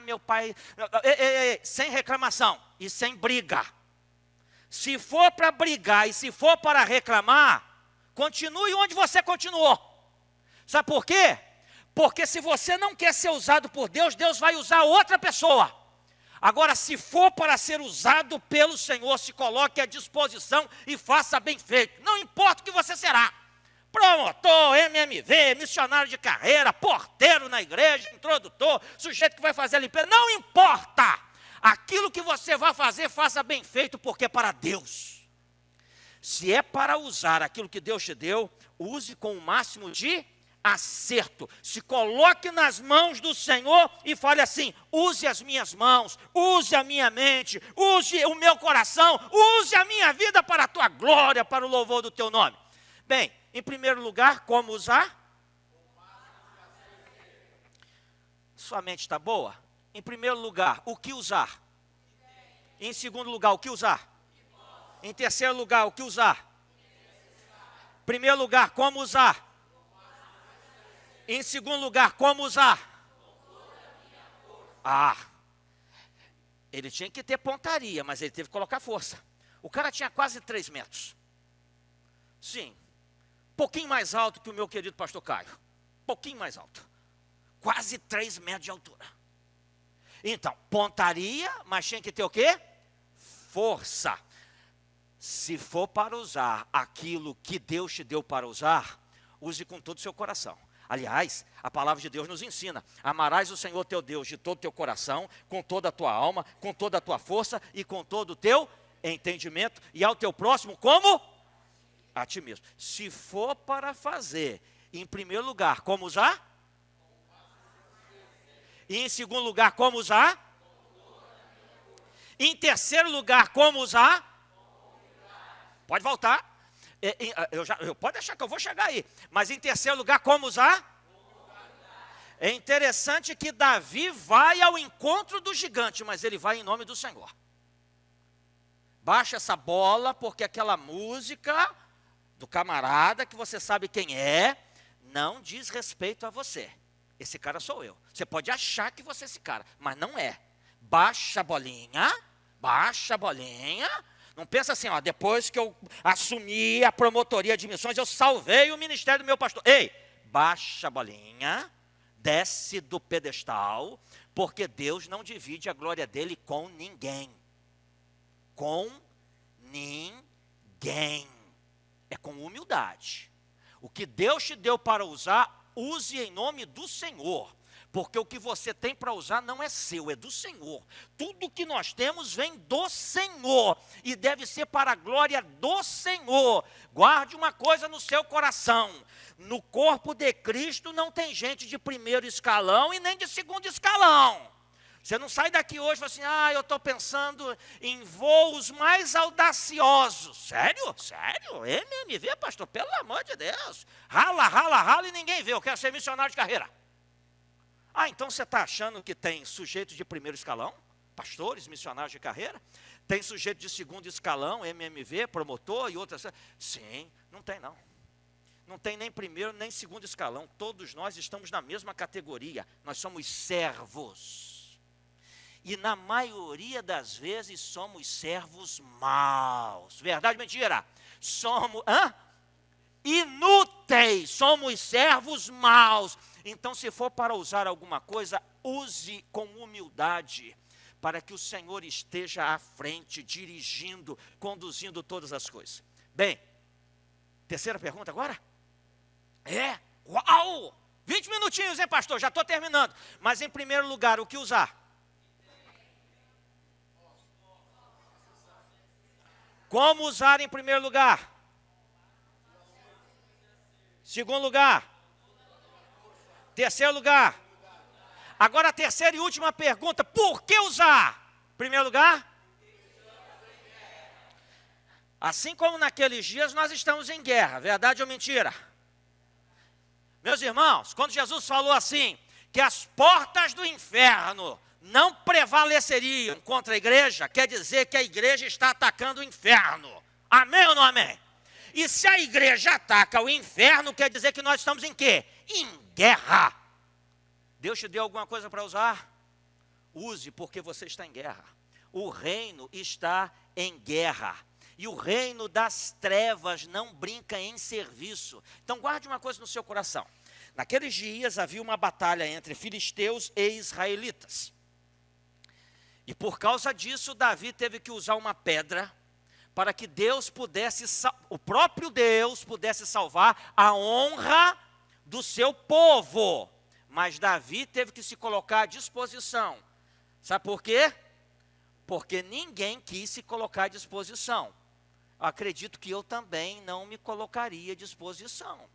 meu pai, sem reclamação e sem briga. Se for para brigar e se for para reclamar, continue onde você continuou. Sabe por quê? Porque se você não quer ser usado por Deus, Deus vai usar outra pessoa. Agora, se for para ser usado pelo Senhor, se coloque à disposição e faça bem feito. Não importa o que você será. Promotor, MMV, missionário de carreira, porteiro na igreja, introdutor, sujeito que vai fazer a limpeza. Não importa. Aquilo que você vai fazer, faça bem feito, porque é para Deus. Se é para usar aquilo que Deus te deu, use com o máximo de acerto. Se coloque nas mãos do Senhor e fale assim: use as minhas mãos, use a minha mente, use o meu coração, use a minha vida para a tua glória, para o louvor do teu nome. Bem, em primeiro lugar, como usar? Sua mente está boa? Em primeiro lugar, o que usar? Em segundo lugar, o que usar? Em terceiro lugar, o que usar? Em primeiro lugar, como usar? Em segundo lugar, como usar? Ele tinha que ter pontaria, mas ele teve que colocar força. O cara tinha quase 3 metros. Sim, um pouquinho mais alto que o meu querido pastor Caio. Um pouquinho mais alto. Quase 3 metros de altura. Então, pontaria, mas tinha que ter o quê? Força. Se for para usar aquilo que Deus te deu para usar, use com todo o seu coração. Aliás, a palavra de Deus nos ensina: amarás o Senhor teu Deus de todo o teu coração, com toda a tua alma, com toda a tua força e com todo o teu entendimento, e ao teu próximo como? A ti mesmo. Se for para fazer, em primeiro lugar, como usar? E em segundo lugar, como usar? Em terceiro lugar, como usar? Pode voltar. Pode achar que eu vou chegar aí. Mas em terceiro lugar, como usar? É interessante que Davi vai ao encontro do gigante, mas ele vai em nome do Senhor. Baixa essa bola, porque aquela música do camarada, que você sabe quem é, não diz respeito a você. Esse cara sou eu. Você pode achar que você é esse cara, mas não é. Baixa a bolinha, baixa a bolinha. Não pensa assim, depois que eu assumi a promotoria de missões, eu salvei o ministério do meu pastor. Ei, baixa a bolinha, desce do pedestal, porque Deus não divide a glória dele com ninguém. Com ninguém. É com humildade. O que Deus te deu para usar, use em nome do Senhor. Porque o que você tem para usar não é seu, é do Senhor. Tudo que nós temos vem do Senhor e deve ser para a glória do Senhor. Guarde uma coisa no seu coração: no corpo de Cristo não tem gente de primeiro escalão e nem de segundo escalão. Você não sai daqui hoje e fala assim: eu estou pensando em voos mais audaciosos. Sério? Sério? MMV, pastor? Pelo amor de Deus. Rala e ninguém vê. Eu quero ser missionário de carreira. Então você está achando que tem sujeitos de primeiro escalão, pastores, missionários de carreira? Tem sujeito de segundo escalão, MMV, promotor e outras? Sim, não tem não. Não tem nem primeiro nem segundo escalão. Todos nós estamos na mesma categoria. Nós somos servos. E na maioria das vezes somos servos maus. Verdade ou mentira? Somos inúteis, somos servos maus. Então, se for para usar alguma coisa, use com humildade, para que o Senhor esteja à frente, dirigindo, conduzindo todas as coisas. Bem, terceira pergunta agora? Uau! 20 minutinhos, hein, pastor? Já estou terminando. Mas, em primeiro lugar, o que usar? Como usar em primeiro lugar? Segundo lugar? Terceiro lugar. Agora a terceira e última pergunta: por que usar? Primeiro lugar? Assim como naqueles dias nós estamos em guerra, verdade ou mentira? Meus irmãos, quando Jesus falou assim, que as portas do inferno não prevaleceriam contra a igreja, quer dizer que a igreja está atacando o inferno. Amém ou não amém? E se a igreja ataca o inferno, quer dizer que nós estamos em quê? Em guerra. Deus te deu alguma coisa para usar? Use, porque você está em guerra. O reino está em guerra. E o reino das trevas não brinca em serviço. Então guarde uma coisa no seu coração. Naqueles dias havia uma batalha entre filisteus e israelitas. E por causa disso, Davi teve que usar uma pedra para que Deus pudesse, o próprio Deus pudesse salvar a honra do seu povo. Mas Davi teve que se colocar à disposição. Sabe por quê? Porque ninguém quis se colocar à disposição. Acredito que eu também não me colocaria à disposição.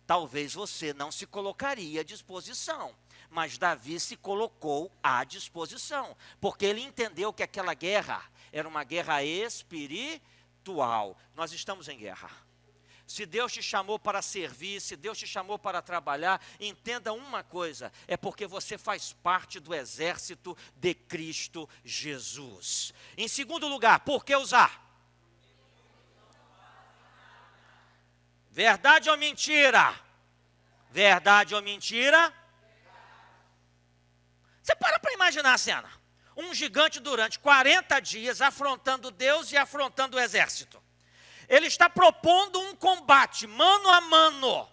Talvez você não se colocaria à disposição, mas Davi se colocou à disposição, porque ele entendeu que aquela guerra era uma guerra espiritual. Nós estamos em guerra. Se Deus te chamou para servir, se Deus te chamou para trabalhar, entenda uma coisa, é porque você faz parte do exército de Cristo Jesus. Em segundo lugar, por que usar? Verdade ou mentira? Verdade ou mentira? Você para imaginar a cena. Um gigante durante 40 dias afrontando Deus e afrontando o exército. Ele está propondo um combate mano a mano.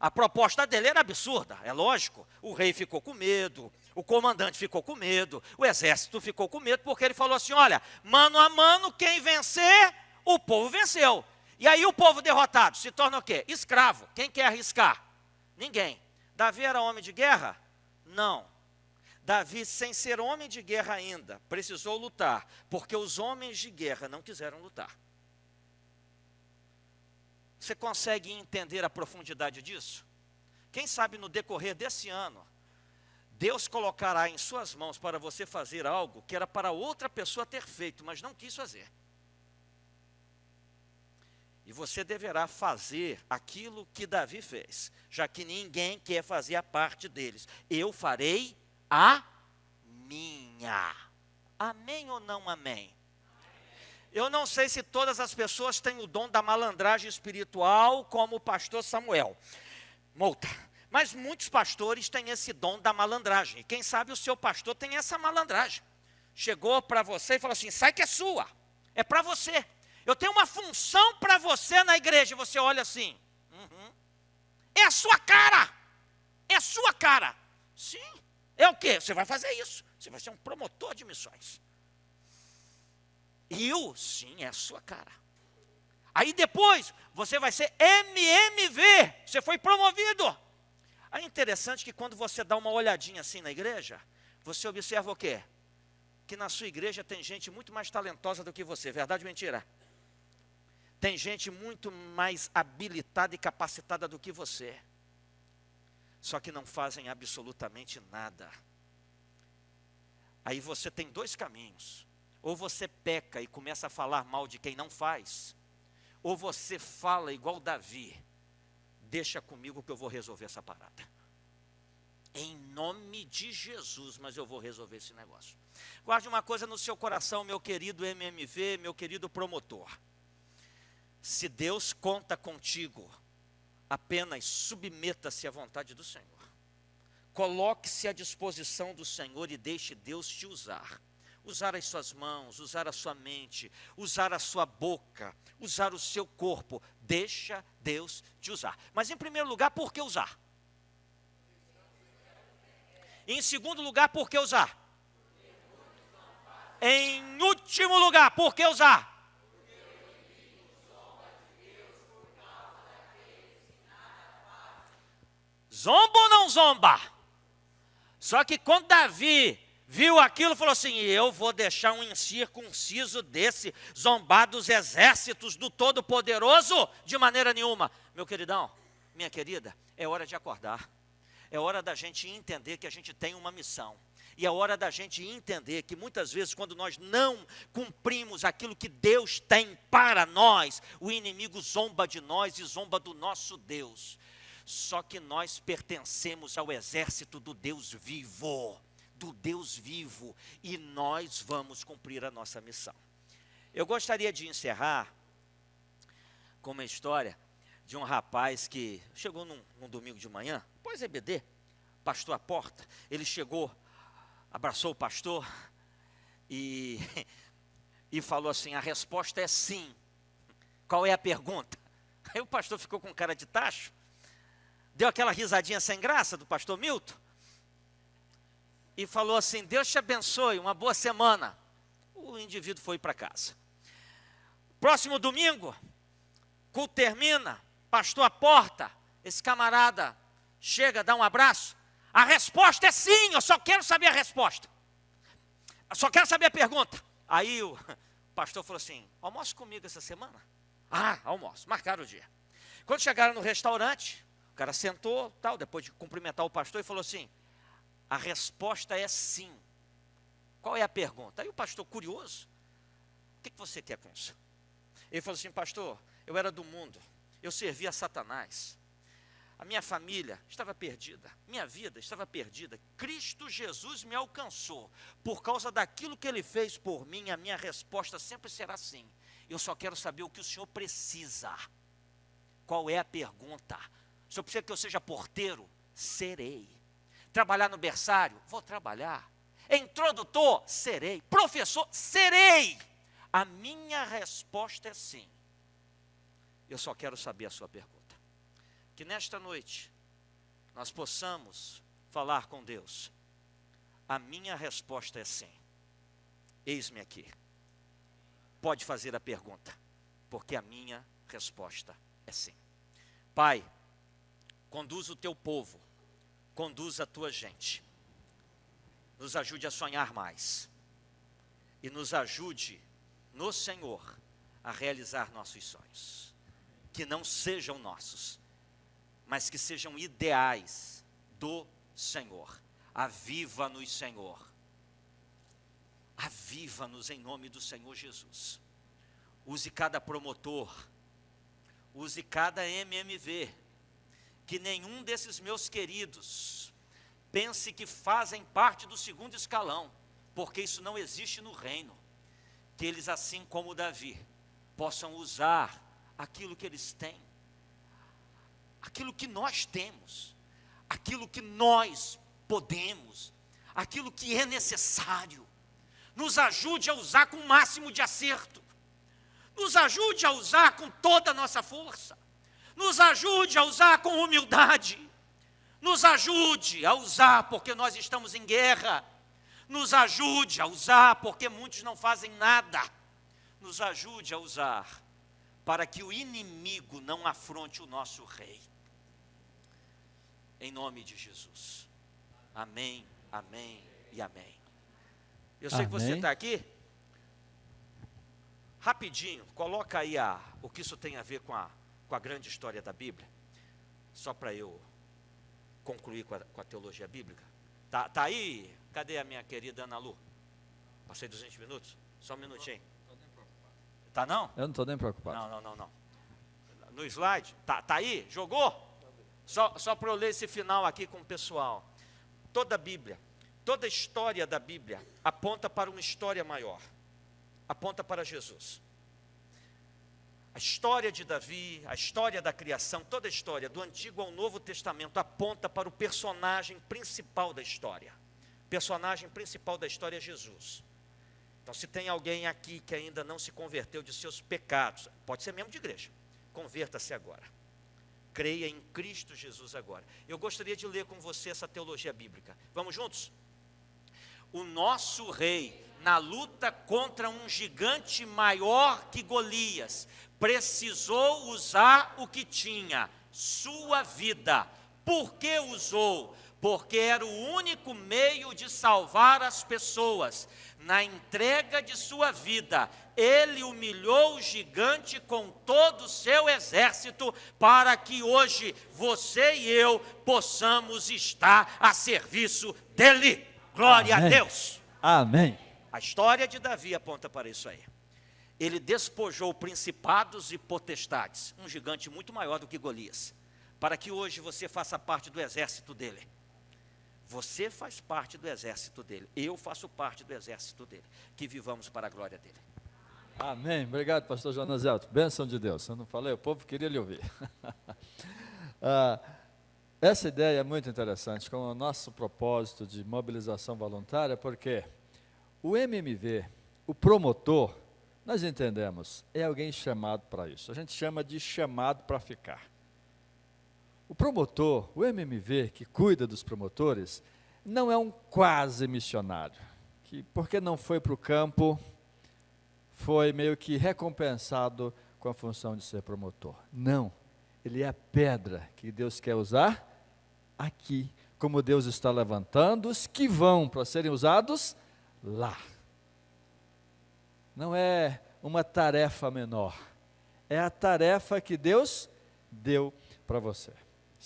A proposta dele era absurda, é lógico. O rei ficou com medo, o comandante ficou com medo, o exército ficou com medo, porque ele falou assim, olha, mano a mano, quem vencer, o povo venceu. E aí o povo derrotado se torna o quê? Escravo. Quem quer arriscar? Ninguém. Davi era homem de guerra? Não. Davi, sem ser homem de guerra ainda, precisou lutar, porque os homens de guerra não quiseram lutar. Você consegue entender a profundidade disso? Quem sabe no decorrer desse ano, Deus colocará em suas mãos para você fazer algo que era para outra pessoa ter feito, mas não quis fazer. E você deverá fazer aquilo que Davi fez, já que ninguém quer fazer a parte deles. Eu farei a minha. Amém ou não amém? Eu não sei se todas as pessoas têm o dom da malandragem espiritual, como o pastor Samuel Mouta. Mas muitos pastores têm esse dom da malandragem. E quem sabe o seu pastor tem essa malandragem. Chegou para você e falou assim, sai que é sua, é para você. Eu tenho uma função para você na igreja. E você olha assim, é a sua cara, é a sua cara. Sim, é o quê? Você vai fazer isso, você vai ser um promotor de missões. Sim, é a sua cara. Aí depois, você vai ser MMV, você foi promovido. Aí é interessante que quando você dá uma olhadinha assim na igreja, você observa o quê? Que na sua igreja tem gente muito mais talentosa do que você, verdade ou mentira? Tem gente muito mais habilitada e capacitada do que você. Só que não fazem absolutamente nada. Aí você tem dois caminhos. Ou você peca e começa a falar mal de quem não faz, ou você fala igual Davi, deixa comigo que eu vou resolver essa parada. Em nome de Jesus, mas eu vou resolver esse negócio. Guarde uma coisa no seu coração, meu querido MMV, meu querido promotor. Se Deus conta contigo, apenas submeta-se à vontade do Senhor. Coloque-se à disposição do Senhor e deixe Deus te usar. Usar as suas mãos, usar a sua mente, usar a sua boca, usar o seu corpo. Deixa Deus te usar. Mas em primeiro lugar, por que usar? Em segundo lugar, por que usar? Em último lugar, por que usar? Zomba ou não zomba? Só que quando Davi viu aquilo, falou assim, eu vou deixar um incircunciso desse zombar dos exércitos do Todo-Poderoso? De maneira nenhuma. Meu queridão, minha querida, é hora de acordar. É hora da gente entender que a gente tem uma missão. E é hora da gente entender que muitas vezes quando nós não cumprimos aquilo que Deus tem para nós, o inimigo zomba de nós e zomba do nosso Deus. Só que nós pertencemos ao exército do Deus vivo, e nós vamos cumprir a nossa missão. Eu gostaria de encerrar com uma história de um rapaz que chegou num domingo de manhã, pós EBD, pastor à porta. Ele chegou, abraçou o pastor e falou assim: a resposta é sim. Qual é a pergunta? Aí o pastor ficou com cara de tacho, deu aquela risadinha sem graça do pastor Milton e falou assim: Deus te abençoe, uma boa semana. O indivíduo foi para casa. Próximo domingo, culto termina, pastor à porta, esse camarada chega, dá um abraço. A resposta é sim, eu só quero saber a resposta. Eu só quero saber a pergunta. Aí o pastor falou assim: almoça comigo essa semana? Ah, almoço, marcaram o dia. Quando chegaram no restaurante, o cara sentou, tal, depois de cumprimentar o pastor, e falou assim: a resposta é sim. Qual é a pergunta? Aí o pastor, curioso: o que você quer com isso? Ele falou assim: pastor, eu era do mundo, eu servia a Satanás, a minha família estava perdida, minha vida estava perdida, Cristo Jesus me alcançou, por causa daquilo que Ele fez por mim, a minha resposta sempre será sim. Eu só quero saber o que o senhor precisa. Qual é a pergunta? O senhor precisa que eu seja porteiro? Serei. Trabalhar no berçário? Vou trabalhar. Introdutor? Serei. Professor? Serei. A minha resposta é sim. Eu só quero saber a sua pergunta. Que nesta noite nós possamos falar com Deus. A minha resposta é sim. Eis-me aqui. Pode fazer a pergunta, porque a minha resposta é sim. Pai, conduz o teu povo, conduz a tua gente. Nos ajude a sonhar mais. E nos ajude no Senhor a realizar nossos sonhos. Que não sejam nossos, mas que sejam ideais do Senhor. Aviva-nos, Senhor. Aviva-nos em nome do Senhor Jesus. Use cada promotor, use cada MMV, que nenhum desses meus queridos pense que fazem parte do segundo escalão, porque isso não existe no reino. Que eles, assim como Davi, possam usar aquilo que eles têm, aquilo que nós temos, aquilo que nós podemos, aquilo que é necessário. Nos ajude a usar com o máximo de acerto. Nos ajude a usar com toda a nossa força. Nos ajude a usar com humildade. Nos ajude a usar porque nós estamos em guerra. Nos ajude a usar porque muitos não fazem nada. Nos ajude a usar para que o inimigo não afronte o nosso rei. Em nome de Jesus. Amém, amém e amém. Eu sei que você está aqui. Rapidinho, coloca aí o que isso tem a ver com a grande história da Bíblia. Só para eu concluir com a teologia bíblica. Tá aí? Cadê a minha querida Ana Lu? Passei dos 20 minutos? Só um minutinho. Tá não? Eu não estou nem preocupado. Não. No slide? Tá aí? Jogou? Só para eu ler esse final aqui com o pessoal. Toda a Bíblia, toda a história da Bíblia aponta para uma história maior. Aponta para Jesus. A história de Davi, a história da criação, toda a história, do Antigo ao Novo Testamento, aponta para o personagem principal da história. O personagem principal da história é Jesus. Então, se tem alguém aqui que ainda não se converteu de seus pecados, pode ser membro de igreja, converta-se agora. Creia em Cristo Jesus agora. Eu gostaria de ler com você essa teologia bíblica. Vamos juntos? O nosso rei, na luta contra um gigante maior que Golias, precisou usar o que tinha, sua vida. Por que usou? Porque era o único meio de salvar as pessoas. Na entrega de sua vida, ele humilhou o gigante com todo o seu exército, para que hoje você e eu possamos estar a serviço dele. Glória a Deus. Amém. A história de Davi aponta para isso aí. Ele despojou principados e potestades, um gigante muito maior do que Golias, para que hoje você faça parte do exército dele. Você faz parte do exército dele, eu faço parte do exército dele. Que vivamos para a glória dele. Amém. Obrigado, pastor Jonas Elton. Bênção de Deus. Eu não falei, o povo queria lhe ouvir. Essa ideia é muito interessante, com o nosso propósito de mobilização voluntária, porque o MMV, o promotor, nós entendemos, é alguém chamado para isso. A gente chama de chamado para ficar. O promotor, o MMV, que cuida dos promotores, não é um quase missionário, que porque não foi para o campo, foi meio que recompensado com a função de ser promotor. Não, ele é a pedra que Deus quer usar aqui, como Deus está levantando os que vão para serem usados lá. Não é uma tarefa menor, é a tarefa que Deus deu para você.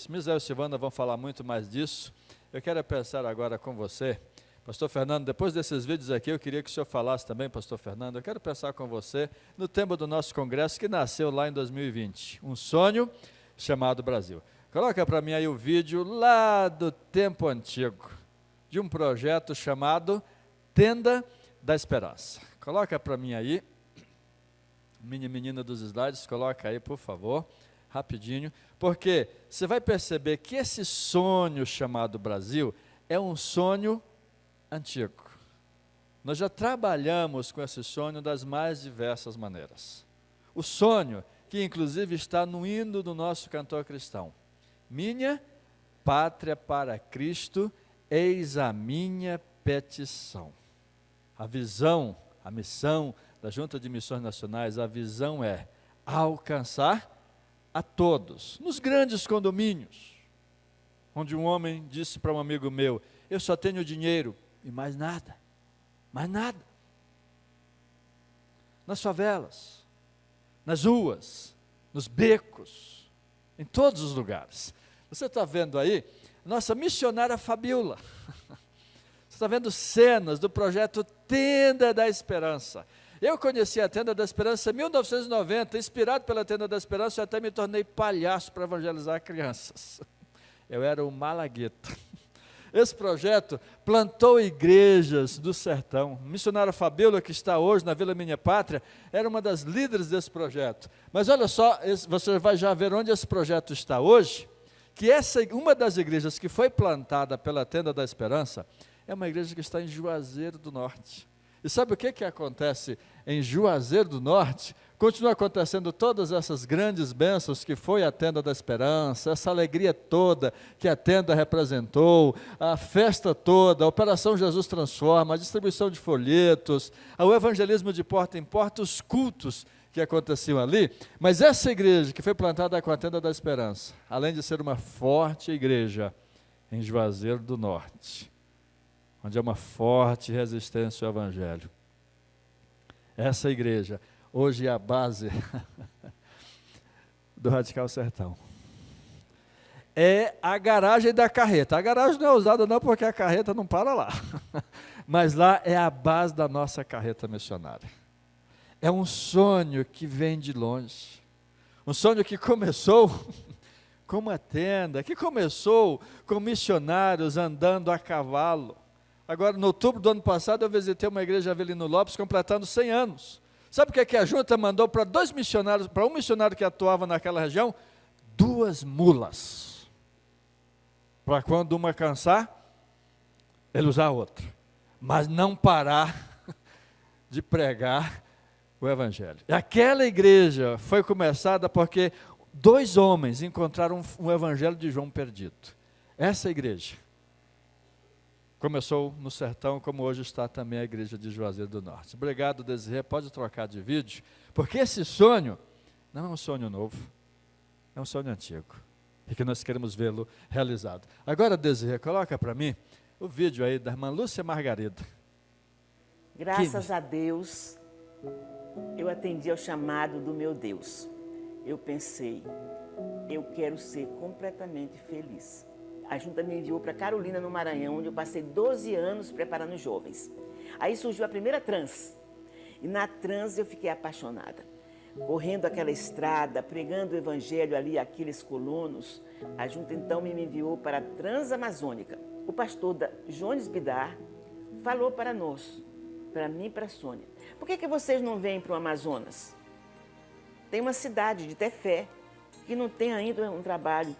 Misael e Silvana vão falar muito mais disso. Eu quero pensar agora com você, pastor Fernando, depois desses vídeos aqui, eu queria que o senhor falasse também, pastor Fernando, eu quero pensar com você no tema do nosso congresso, que nasceu lá em 2020, um sonho chamado Brasil. Coloca para mim aí o vídeo lá do tempo antigo, de um projeto chamado Tenda da Esperança. Coloca para mim aí, menina dos slides, coloca aí, por favor, rapidinho, porque você vai perceber que esse sonho chamado Brasil é um sonho antigo. Nós já trabalhamos com esse sonho das mais diversas maneiras. O sonho, que inclusive está no hino do nosso cantor cristão. Minha pátria para Cristo, eis a minha petição. A visão, a missão da Junta de Missões Nacionais, a visão é alcançar a todos, nos grandes condomínios, onde um homem disse para um amigo meu, eu só tenho dinheiro e mais nada, nas favelas, nas ruas, nos becos, em todos os lugares. Você está vendo aí, nossa missionária Fabiola, você está vendo cenas do projeto Tenda da Esperança. Eu conheci a Tenda da Esperança em 1990, inspirado pela Tenda da Esperança, eu até me tornei palhaço para evangelizar crianças. Eu era um malagueta. Esse projeto plantou igrejas do sertão. A missionária Fabiola, que está hoje na Vila Minha Pátria, era uma das líderes desse projeto. Mas olha só, você vai já ver onde esse projeto está hoje, que uma das igrejas que foi plantada pela Tenda da Esperança, é uma igreja que está em Juazeiro do Norte. E sabe o que acontece em Juazeiro do Norte? Continua acontecendo todas essas grandes bênçãos que foi a Tenda da Esperança, essa alegria toda que a tenda representou, a festa toda, a Operação Jesus Transforma, a distribuição de folhetos, o evangelismo de porta em porta, os cultos que aconteciam ali. Mas essa igreja que foi plantada com a Tenda da Esperança, além de ser uma forte igreja em Juazeiro do Norte, onde há uma forte resistência ao Evangelho. Essa igreja, hoje é a base do Radical Sertão. É a garagem da carreta. A garagem não é usada não porque a carreta não para lá. Mas lá é a base da nossa carreta missionária. É um sonho que vem de longe. Um sonho que começou com uma tenda, que começou com missionários andando a cavalo. Agora, no outubro do ano passado, eu visitei uma igreja Avelino Lopes, completando 100 anos. Sabe o que a junta mandou para um missionário que atuava naquela região? 2 mulas. Para quando uma cansar, ele usar a outra. Mas não parar de pregar o Evangelho. E aquela igreja foi começada porque 2 homens encontraram um Evangelho de João perdido. Essa igreja começou no sertão, como hoje está também a igreja de Juazeiro do Norte. Obrigado, Desirê, pode trocar de vídeo, porque esse sonho não é um sonho novo, é um sonho antigo, e que nós queremos vê-lo realizado. Agora, Desirê, coloca para mim o vídeo aí da irmã Lúcia Margarida. Graças a Deus, eu atendi ao chamado do meu Deus. Eu pensei, eu quero ser completamente feliz. A junta me enviou para Carolina, no Maranhão, onde eu passei 12 anos preparando jovens. Aí surgiu a primeira trans. E na trans eu fiquei apaixonada. correndo aquela estrada, pregando o evangelho ali, aqueles colonos. A junta então me enviou para a Transamazônica. O pastor Jones Bidar falou para nós, para mim e para a Sônia: por que vocês não vêm para o Amazonas? Tem uma cidade de Tefé que não tem ainda um trabalho.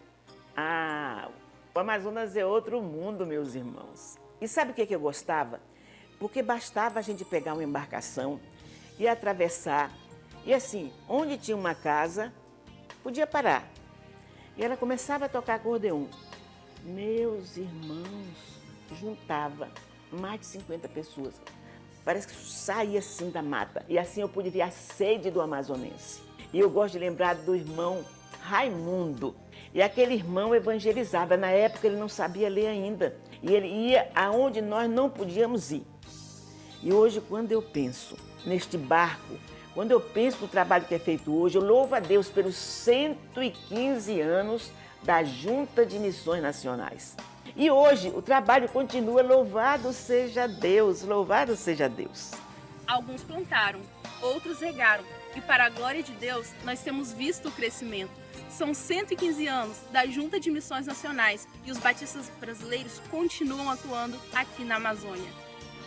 O Amazonas é outro mundo, meus irmãos. E sabe o que eu gostava? Porque bastava a gente pegar uma embarcação e atravessar. E assim, onde tinha uma casa, podia parar. E ela começava a tocar acordeon. Meus irmãos, juntava mais de 50 pessoas. Parece que saía assim da mata. E assim eu pude ver a sede do amazonense. E eu gosto de lembrar do irmão Raimundo. E aquele irmão evangelizava. Na época ele não sabia ler ainda. E ele ia aonde nós não podíamos ir. E hoje, quando eu penso neste barco, quando eu penso no trabalho que é feito hoje, eu louvo a Deus pelos 115 anos da Junta de Missões Nacionais. E hoje o trabalho continua. Louvado seja Deus, louvado seja Deus. Alguns plantaram, outros regaram. E para a glória de Deus, nós temos visto o crescimento. São 115 anos da Junta de Missões Nacionais e os batistas brasileiros continuam atuando aqui na Amazônia.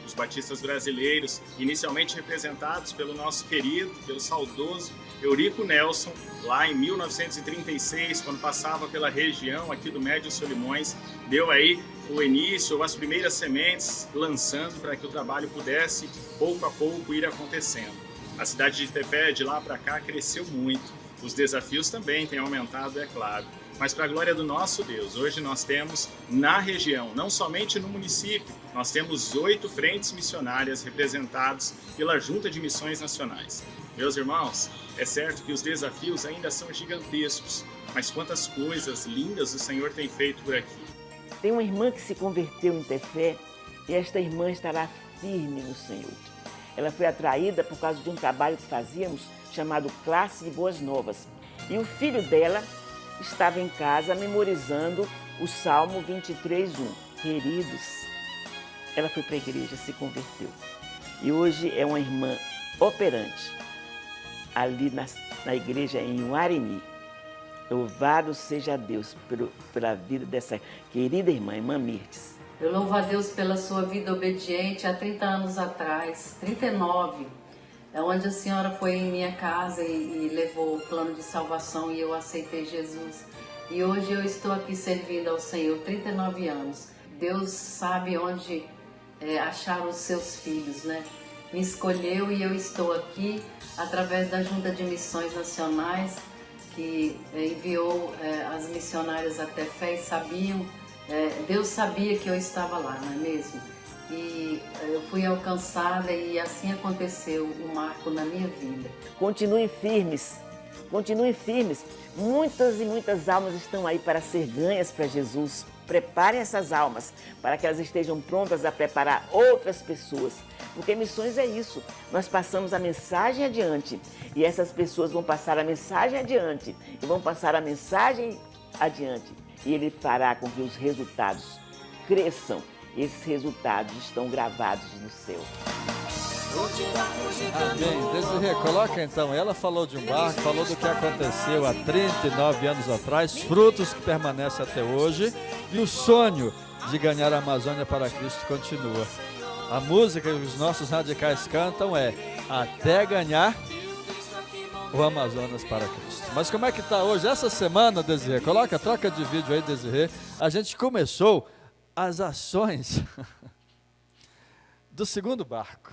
Os batistas brasileiros, inicialmente representados pelo nosso querido, pelo saudoso Eurico Nelson, lá em 1936, quando passava pela região aqui do Médio Solimões, deu aí o início, as primeiras sementes, lançando para que o trabalho pudesse, pouco a pouco, ir acontecendo. A cidade de Tefé, de lá para cá, cresceu muito. Os desafios também têm aumentado, é claro. Mas para a glória do nosso Deus, hoje nós temos na região, não somente no município, nós temos 8 frentes missionárias representadas pela Junta de Missões Nacionais. Meus irmãos, é certo que os desafios ainda são gigantescos, mas quantas coisas lindas o Senhor tem feito por aqui. Tem uma irmã que se converteu em Tefé e esta irmã estará firme no Senhor. Ela foi atraída por causa de um trabalho que fazíamos chamado Classe de Boas Novas. E o filho dela estava em casa memorizando o Salmo 23:1. Queridos, ela foi para a igreja, se converteu. E hoje é uma irmã operante ali na igreja em Uarini. Louvado seja Deus pela vida dessa querida irmã Mirtes. Eu louvo a Deus pela sua vida obediente há 30 anos atrás, 39, onde a senhora foi em minha casa e levou o plano de salvação e eu aceitei Jesus. E hoje eu estou aqui servindo ao Senhor, 39 anos. Deus sabe onde achar os seus filhos, né? Me escolheu e eu estou aqui através da Junta de Missões Nacionais, que enviou as missionárias a Tefé e sabiam. Deus sabia que eu estava lá, não é mesmo? E eu fui alcançada e assim aconteceu um marco na minha vida. Continuem firmes, continuem firmes. Muitas e muitas almas estão aí para ser ganhas para Jesus. Preparem essas almas para que elas estejam prontas a preparar outras pessoas. Porque missões é isso, nós passamos a mensagem adiante e essas pessoas vão passar a mensagem adiante e vão passar a mensagem adiante. E Ele fará com que os resultados cresçam. Esses resultados estão gravados no céu. Amém. Desirê, coloca então. Ela falou de um barco, falou do que aconteceu há 39 anos atrás, frutos que permanecem até hoje, e o sonho de ganhar a Amazônia para Cristo continua. A música que os nossos radicais cantam é até ganhar o Amazonas para Cristo. Mas como é que está hoje? Essa semana, Desirê, troca de vídeo aí, Desirê. A gente começou as ações do segundo barco.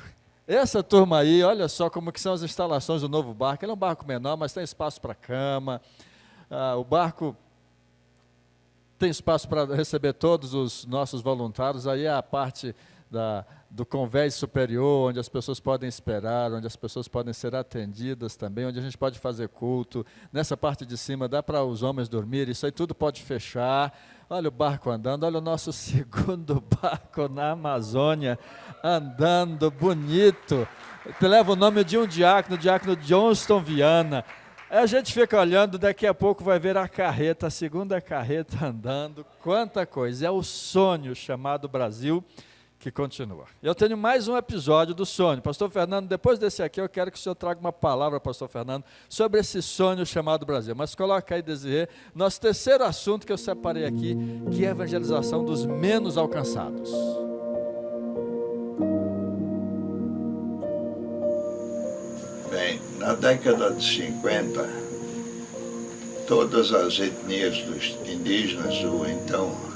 Essa turma aí, olha só como que são as instalações do novo barco. Ele é um barco menor, mas tem espaço para cama. O barco tem espaço para receber todos os nossos voluntários. Aí é a parte do convés superior, onde as pessoas podem esperar, onde as pessoas podem ser atendidas também, onde a gente pode fazer culto. Nessa parte de cima dá para os homens dormirem, isso aí tudo pode fechar. Olha o barco andando, olha o nosso segundo barco na Amazônia, andando, bonito. Leva o nome de um diácono, o diácono Johnston Viana. A gente fica olhando, daqui a pouco vai ver a carreta, a segunda carreta andando. Quanta coisa, é o sonho chamado Brasil, que continua. Eu tenho mais um episódio do sonho. Pastor Fernando, depois desse aqui, eu quero que o senhor traga uma palavra, pastor Fernando, sobre esse sonho chamado Brasil. Mas coloca aí, Desirê, nosso terceiro assunto que eu separei aqui, que é a evangelização dos menos alcançados. Bem, na década de 50, todas as etnias dos indígenas do então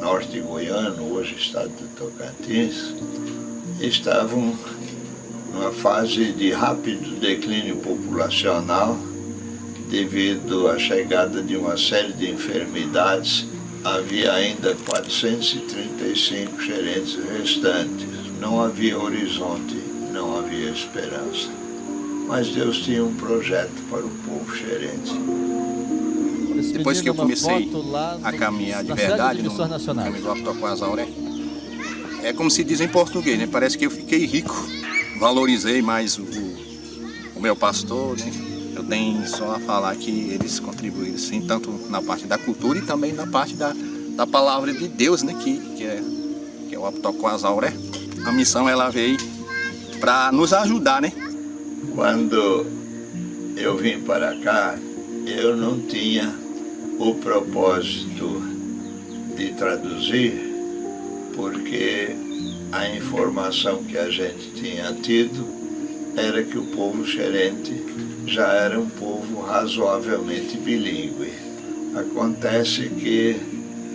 norte goiano, hoje estado de Tocantins, estavam numa fase de rápido declínio populacional devido à chegada de uma série de enfermidades. Havia ainda 435 xerentes restantes. Não havia horizonte, não havia esperança. Mas Deus tinha um projeto para o povo xerente. Depois que eu comecei a caminhar de verdade no caminho do Aptoquás Auré, é como se diz em português, né? Parece que eu fiquei rico, valorizei mais o meu pastor, né? Eu tenho só a falar que eles contribuíram, sim, tanto na parte da cultura e também na parte da palavra de Deus, né? Que é o Aptoquás Auré. A missão, ela veio para nos ajudar, né? Quando eu vim para cá, eu não tinha o propósito de traduzir, porque a informação que a gente tinha tido era que o povo xerente já era um povo razoavelmente bilíngue. Acontece que,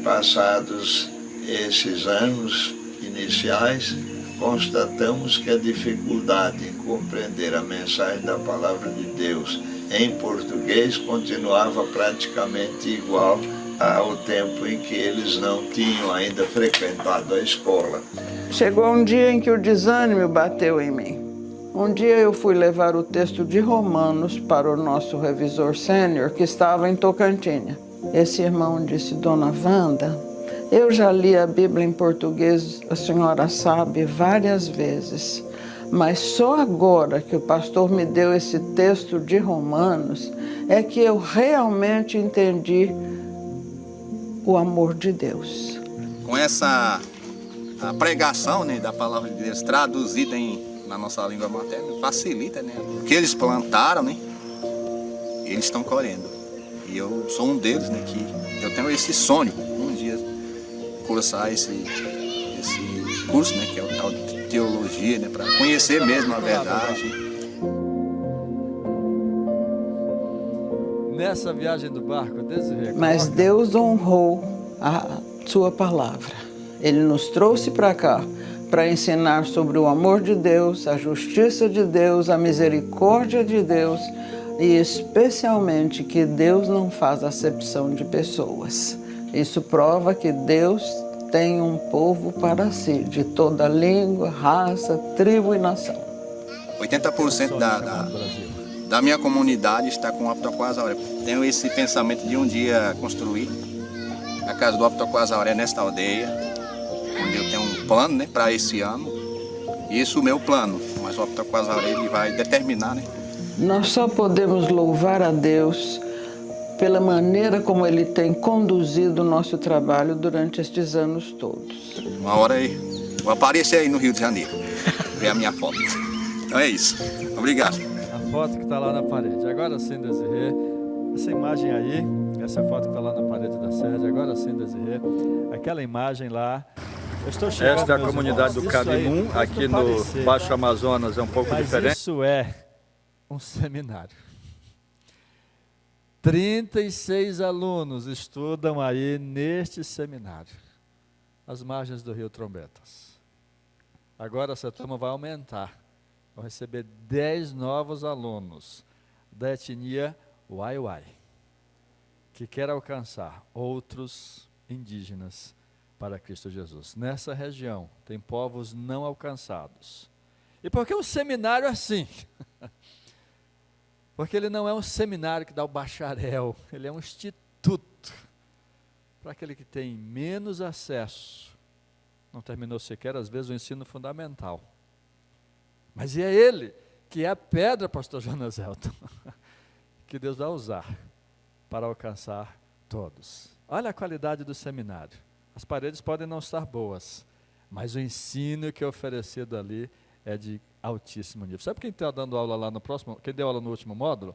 passados esses anos iniciais, constatamos que a dificuldade em compreender a mensagem da palavra de Deus em português continuava praticamente igual ao tempo em que eles não tinham ainda frequentado a escola. Chegou um dia em que o desânimo bateu em mim. Um dia eu fui levar o texto de Romanos para o nosso revisor sênior, que estava em Tocantins. Esse irmão disse: Dona Wanda, eu já li a Bíblia em português, a senhora sabe, várias vezes. Mas só agora que o pastor me deu esse texto de Romanos é que eu realmente entendi o amor de Deus. Com essa a pregação, né, da palavra de Deus traduzida na nossa língua materna, facilita, né? O que eles plantaram, né, eles estão colhendo. E eu sou um deles, né, que eu tenho esse sonho, um dia cursar esse curso, né, que é o tal de teologia, né, para conhecer mesmo a verdade. Nessa viagem do barco, Desirê, mas Deus honrou a sua palavra. Ele nos trouxe para cá para ensinar sobre o amor de Deus, a justiça de Deus, a misericórdia de Deus e especialmente que Deus não faz acepção de pessoas. Isso prova que Deus tem um povo para si, de toda língua, raça, tribo e nação. 80% da minha comunidade está com o Aptoquás Auré. Tenho esse pensamento de um dia construir a casa do Aptoquás Auré nesta aldeia, onde eu tenho um plano, né, para esse ano. Isso é o meu plano, mas o Aptoquás Auré ele vai determinar, né? Nós só podemos louvar a Deus pela maneira como Ele tem conduzido o nosso trabalho durante estes anos todos. Uma hora aí, vou aparecer aí no Rio de Janeiro, ver a minha foto. Então é isso. Obrigado. A foto que está lá na parede. Agora sim, Desirê, essa imagem aí, essa foto que está lá na parede da sede, agora sim, Desirê, aquela imagem lá. Eu estou chegando, esta é a comunidade do Cabimum, aqui no Baixo Amazonas, é um pouco diferente. Isso é um seminário. 36 alunos estudam aí neste seminário, às margens do Rio Trombetas. Agora essa turma vai aumentar, vão receber 10 novos alunos da etnia Waiwai, que quer alcançar outros indígenas para Cristo Jesus. Nessa região tem povos não alcançados. E por que um seminário assim? Porque ele não é um seminário que dá o bacharel, ele é um instituto para aquele que tem menos acesso, não terminou sequer, às vezes, o ensino fundamental. Mas é ele que é a pedra, pastor Jonas Elton, que Deus vai usar para alcançar todos. Olha a qualidade do seminário. As paredes podem não estar boas, mas o ensino que é oferecido ali é de altíssimo nível. Sabe quem está dando aula lá no próximo, quem deu aula no último módulo?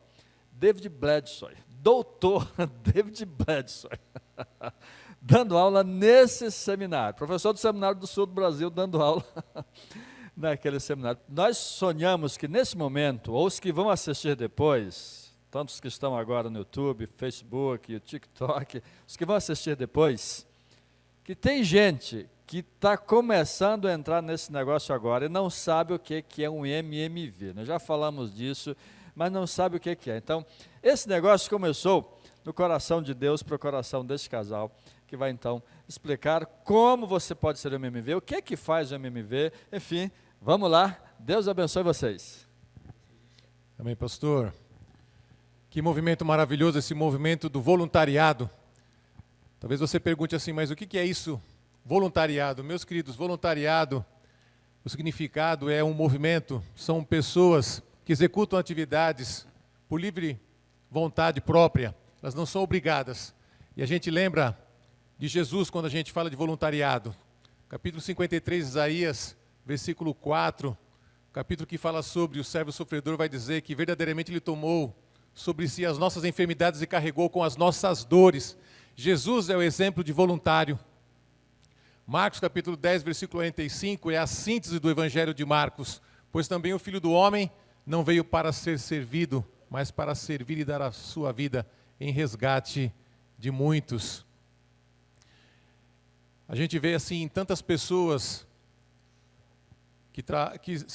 David Bledsoe, doutor David Bledsoe, dando aula nesse seminário, professor do Seminário do Sul do Brasil, dando aula naquele seminário. Nós sonhamos que nesse momento, ou os que vão assistir depois, tantos que estão agora no YouTube, Facebook, TikTok, os que vão assistir depois, que tem gente que está começando a entrar nesse negócio agora e não sabe o que é um MMV. Nós já falamos disso, mas não sabe o que é. Então, esse negócio começou no coração de Deus para o coração desse casal, que vai então explicar como você pode ser um MMV, o que é que faz o MMV, enfim, vamos lá, Deus abençoe vocês. Amém, pastor. Que movimento maravilhoso, esse movimento do voluntariado. Talvez você pergunte assim, mas o que é isso? Voluntariado. Meus queridos, voluntariado, o significado é um movimento, são pessoas que executam atividades por livre vontade própria, elas não são obrigadas. E a gente lembra de Jesus quando a gente fala de voluntariado. Capítulo 53, Isaías, versículo 4, capítulo que fala sobre o servo sofredor, vai dizer que verdadeiramente ele tomou sobre si as nossas enfermidades e carregou com as nossas dores. Jesus é o exemplo de voluntário. Marcos capítulo 10, versículo 45, é a síntese do Evangelho de Marcos. Pois também o Filho do Homem não veio para ser servido, mas para servir e dar a sua vida em resgate de muitos. A gente vê assim tantas pessoas que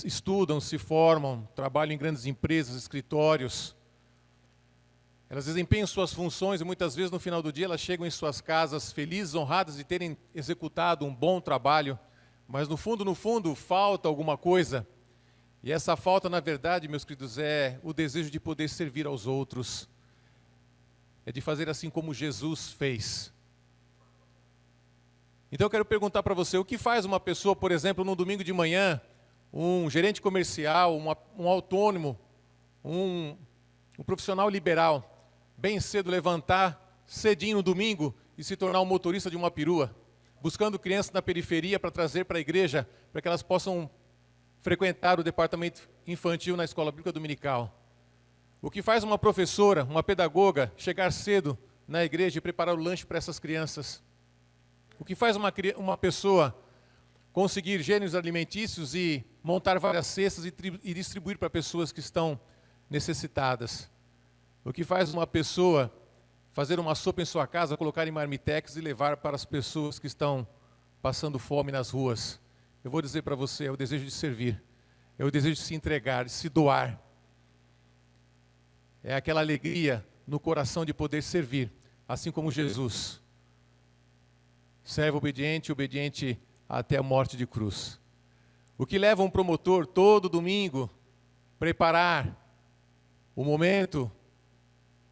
estudam, se formam, trabalham em grandes empresas, escritórios. Elas desempenham suas funções e muitas vezes no final do dia elas chegam em suas casas felizes, honradas de terem executado um bom trabalho, mas no fundo falta alguma coisa. E essa falta, na verdade, meus queridos, é o desejo de poder servir aos outros. É de fazer assim como Jesus fez. Então eu quero perguntar para você, o que faz uma pessoa, por exemplo, num domingo de manhã, um gerente comercial, um autônomo, um profissional liberal, bem cedo levantar cedinho no domingo e se tornar um motorista de uma perua, buscando crianças na periferia para trazer para a igreja, para que elas possam frequentar o departamento infantil na escola bíblica dominical. O que faz uma professora, uma pedagoga, chegar cedo na igreja e preparar o lanche para essas crianças? O que faz uma pessoa conseguir gêneros alimentícios e montar várias cestas e distribuir para pessoas que estão necessitadas? O que faz uma pessoa fazer uma sopa em sua casa, colocar em marmitex e levar para as pessoas que estão passando fome nas ruas? Eu vou dizer para você, é o desejo de servir, é o desejo de se entregar, de se doar. É aquela alegria no coração de poder servir, assim como Jesus. Servo obediente, obediente até a morte de cruz. O que leva um promotor todo domingo preparar o momento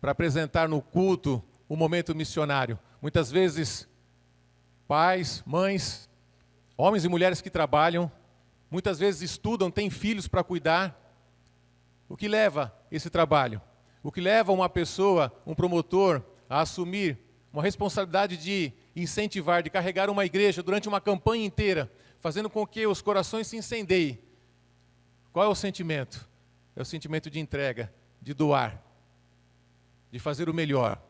para apresentar no culto o momento missionário. Muitas vezes, pais, mães, homens e mulheres que trabalham, muitas vezes estudam, têm filhos para cuidar. O que leva esse trabalho? O que leva uma pessoa, um promotor, a assumir uma responsabilidade de incentivar, de carregar uma igreja durante uma campanha inteira, fazendo com que os corações se incendeiem? Qual é o sentimento? É o sentimento de entrega, de doar, de fazer o melhor,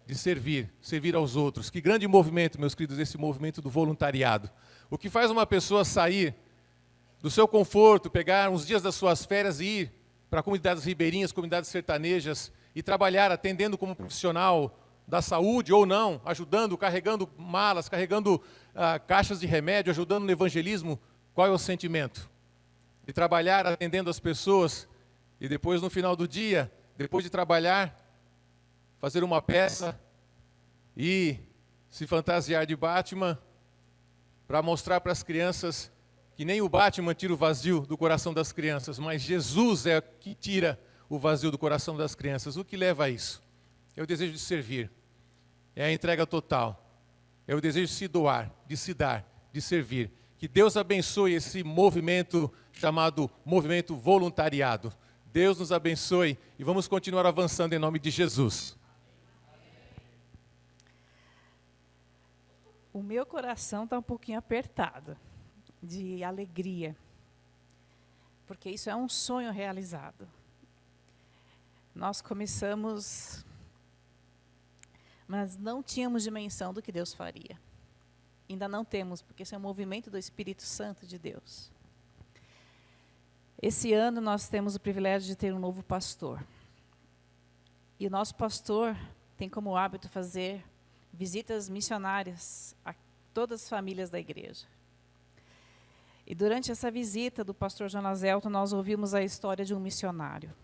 de servir aos outros. Que grande movimento, meus queridos, esse movimento do voluntariado. O que faz uma pessoa sair do seu conforto, pegar uns dias das suas férias e ir para comunidades ribeirinhas, comunidades sertanejas e trabalhar atendendo como profissional da saúde ou não, ajudando, carregando malas, carregando caixas de remédio, ajudando no evangelismo? Qual é o sentimento? De trabalhar atendendo as pessoas e depois no final do dia, depois de trabalhar, fazer uma peça e se fantasiar de Batman para mostrar para as crianças que nem o Batman tira o vazio do coração das crianças, mas Jesus é que tira o vazio do coração das crianças. O que leva a isso? É o desejo de servir, é a entrega total, é o desejo de se doar, de se dar, de servir. Que Deus abençoe esse movimento chamado movimento voluntariado. Deus nos abençoe e vamos continuar avançando em nome de Jesus. O meu coração está um pouquinho apertado. de alegria, porque isso é um sonho realizado. Nós começamos, mas não tínhamos dimensão do que Deus faria. Ainda não temos, porque esse é um movimento do Espírito Santo de Deus. Esse ano nós temos o privilégio de ter um novo pastor. E o nosso pastor tem como hábito fazer visitas missionárias a todas as famílias da igreja. E durante essa visita do pastor Jonas Elton, nós ouvimos a história de um missionário.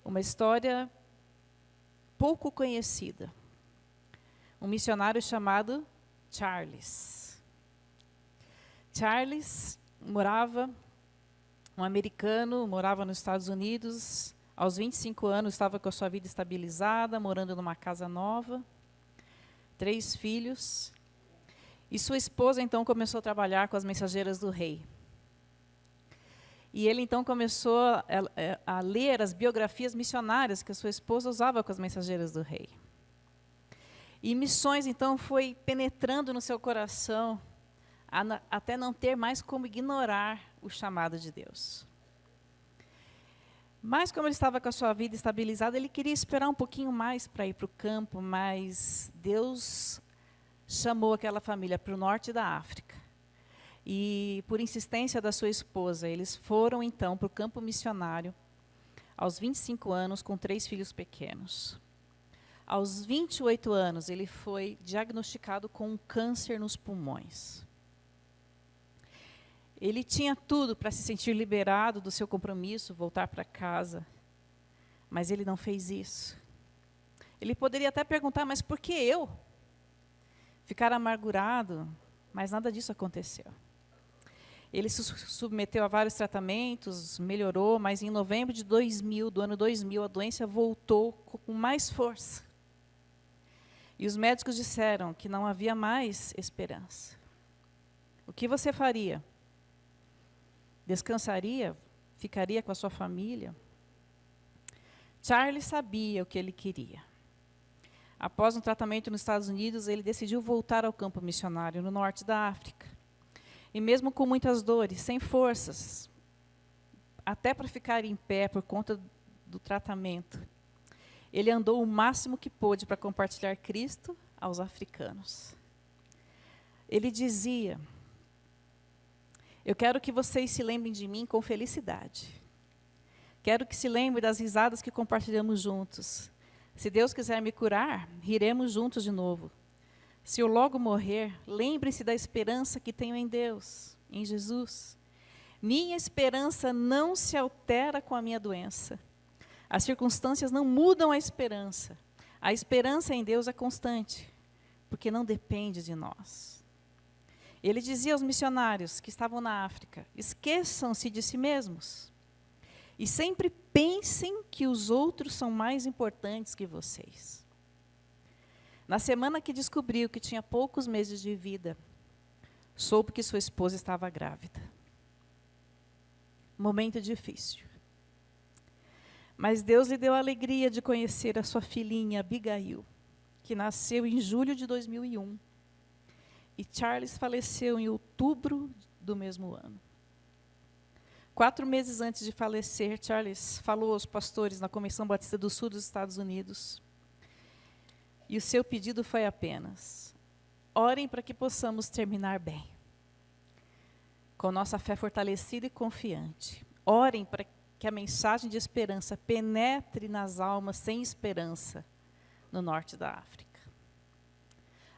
Uma história pouco conhecida. Um missionário chamado Charles. Charles um americano, morava nos Estados Unidos. Aos 25 anos, estava com a sua vida estabilizada, morando numa casa nova, 3 filhos. E sua esposa, então, começou a trabalhar com as mensageiras do rei. E ele, então, começou a ler as biografias missionárias que a sua esposa usava com as mensageiras do rei. E missões, então, foi penetrando no seu coração, até não ter mais como ignorar o chamado de Deus. Mas, como ele estava com a sua vida estabilizada, ele queria esperar um pouquinho mais para ir para o campo, mas Deus chamou aquela família para o norte da África. E, por insistência da sua esposa, eles foram, então, para o campo missionário, aos 25 anos, com 3 filhos pequenos. Aos 28 anos, ele foi diagnosticado com um câncer nos pulmões. Ele tinha tudo para se sentir liberado do seu compromisso, voltar para casa. Mas ele não fez isso. Ele poderia até perguntar, mas por que eu? Ficar amargurado, mas nada disso aconteceu. Ele se submeteu a vários tratamentos, melhorou, mas em novembro de 2000, do ano 2000, a doença voltou com mais força. E os médicos disseram que não havia mais esperança. O que você faria? Descansaria? Ficaria com a sua família? Charles sabia o que ele queria. Após um tratamento nos Estados Unidos, ele decidiu voltar ao campo missionário no norte da África. E mesmo com muitas dores, sem forças, até para ficar em pé por conta do tratamento, ele andou o máximo que pôde para compartilhar Cristo aos africanos. Ele dizia: eu quero que vocês se lembrem de mim com felicidade. Quero que se lembrem das risadas que compartilhamos juntos. Se Deus quiser me curar, riremos juntos de novo. Se eu logo morrer, lembre-se da esperança que tenho em Deus, em Jesus. Minha esperança não se altera com a minha doença. As circunstâncias não mudam a esperança. A esperança em Deus é constante, porque não depende de nós. Ele dizia aos missionários que estavam na África: esqueçam-se de si mesmos e sempre pensem que os outros são mais importantes que vocês. Na semana que descobriu que tinha poucos meses de vida, soube que sua esposa estava grávida. Momento difícil. Mas Deus lhe deu a alegria de conhecer a sua filhinha Abigail, que nasceu em julho de 2001. E Charles faleceu em outubro do mesmo ano. 4 meses antes de falecer, Charles falou aos pastores na Convenção Batista do Sul dos Estados Unidos. E o seu pedido foi apenas: orem para que possamos terminar bem, com nossa fé fortalecida e confiante. Orem para que a mensagem de esperança penetre nas almas sem esperança no norte da África.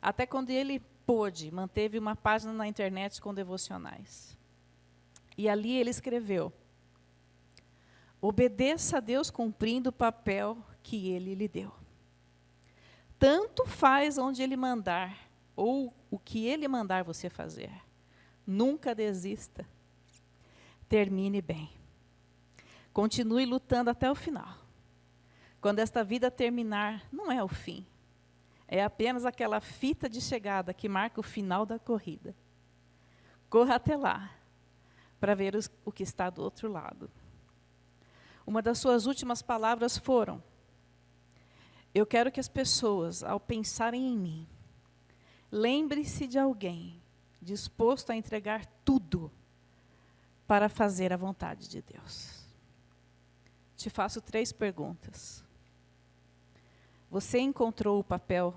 Até quando ele pôde, manteve uma página na internet com devocionais. E ali ele escreveu: obedeça a Deus cumprindo o papel que Ele lhe deu. Tanto faz onde Ele mandar, ou o que Ele mandar você fazer. Nunca desista. Termine bem. Continue lutando até o final. Quando esta vida terminar, não é o fim. É apenas aquela fita de chegada que marca o final da corrida. Corra até lá, para ver o que está do outro lado. Uma das suas últimas palavras foram: eu quero que as pessoas, ao pensarem em mim, lembrem-se de alguém disposto a entregar tudo para fazer a vontade de Deus? Te faço 3 perguntas. Você encontrou o papel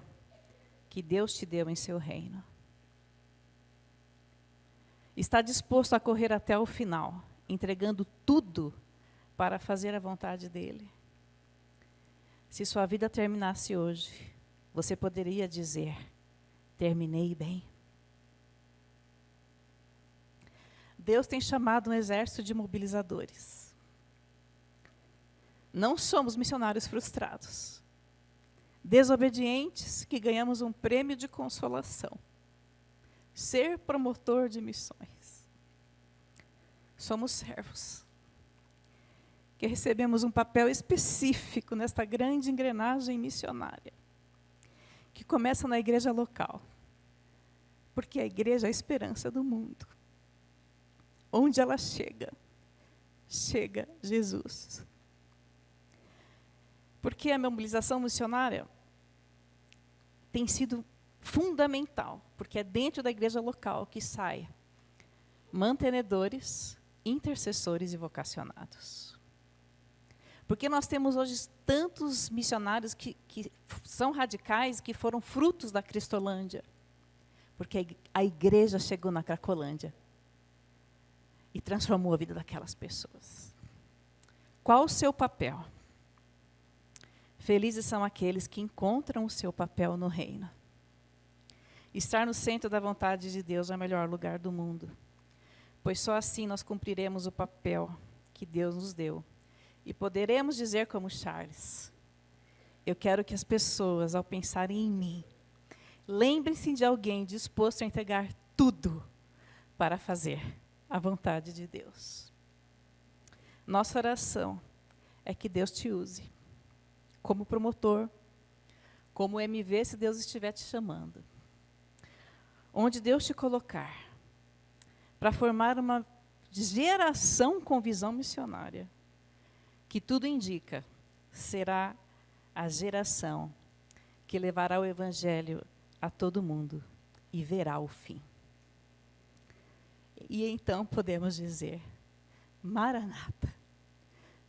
que Deus te deu em seu reino? Está disposto a correr até o final, entregando tudo para fazer a vontade dele? Se sua vida terminasse hoje, você poderia dizer: terminei bem? Deus tem chamado um exército de mobilizadores. Não somos missionários frustrados, desobedientes que ganhamos um prêmio de consolação. Ser promotor de missões. Somos servos que recebemos um papel específico nesta grande engrenagem missionária, que começa na igreja local, porque a igreja é a esperança do mundo. Onde ela chega, chega Jesus. Porque a mobilização missionária tem sido fundamental, porque é dentro da igreja local que sai mantenedores, intercessores e vocacionados. Porque nós temos hoje tantos missionários que são radicais, que foram frutos da Cristolândia. Porque a igreja chegou na Cracolândia e transformou a vida daquelas pessoas. Qual o seu papel? Felizes são aqueles que encontram o seu papel no reino. Estar no centro da vontade de Deus é o melhor lugar do mundo, pois só assim nós cumpriremos o papel que Deus nos deu. E poderemos dizer como Charles: eu quero que as pessoas, ao pensarem em mim, lembrem-se de alguém disposto a entregar tudo para fazer a vontade de Deus. Nossa oração é que Deus te use como promotor, como MV, se Deus estiver te chamando. Onde Deus te colocar, para formar uma geração com visão missionária, que tudo indica, será a geração que levará o Evangelho a todo mundo e verá o fim. E então podemos dizer: Maranata,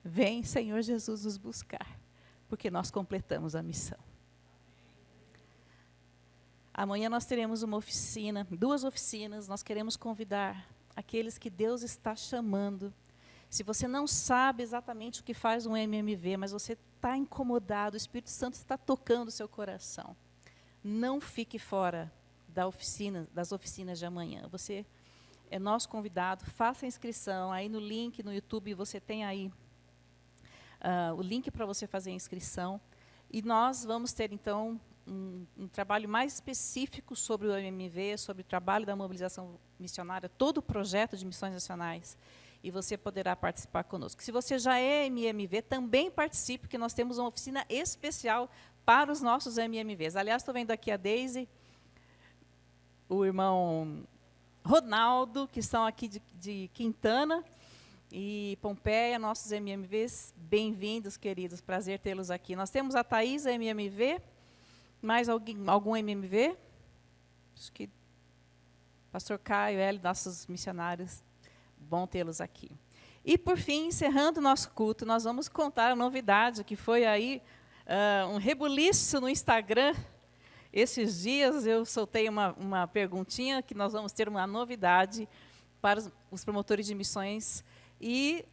vem Senhor Jesus nos buscar, porque nós completamos a missão. Amanhã nós teremos uma oficina, 2 oficinas, nós queremos convidar aqueles que Deus está chamando. Se você não sabe exatamente o que faz um MMV, mas você está incomodado, o Espírito Santo está tocando o seu coração, não fique fora das oficinas de amanhã. Você é nosso convidado, faça a inscrição. Aí no link no YouTube você tem aí o link para você fazer a inscrição. E nós vamos ter, então, um trabalho mais específico sobre o MMV, sobre o trabalho da mobilização missionária, todo o projeto de missões nacionais. E você poderá participar conosco. Se você já é MMV, também participe, porque nós temos uma oficina especial para os nossos MMVs. Aliás, estou vendo aqui a Deise, o irmão Ronaldo, que estão aqui de Quintana, e Pompeia, nossos MMVs. Bem-vindos, queridos, prazer tê-los aqui. Nós temos a Thaís, a MMV, mais algum MMV? Acho que pastor Caio, Hélio, nossos missionários, bom tê-los aqui. E, por fim, encerrando o nosso culto, nós vamos contar a novidade, que foi aí um rebuliço no Instagram. Esses dias eu soltei uma perguntinha, que nós vamos ter uma novidade para os promotores de missões, e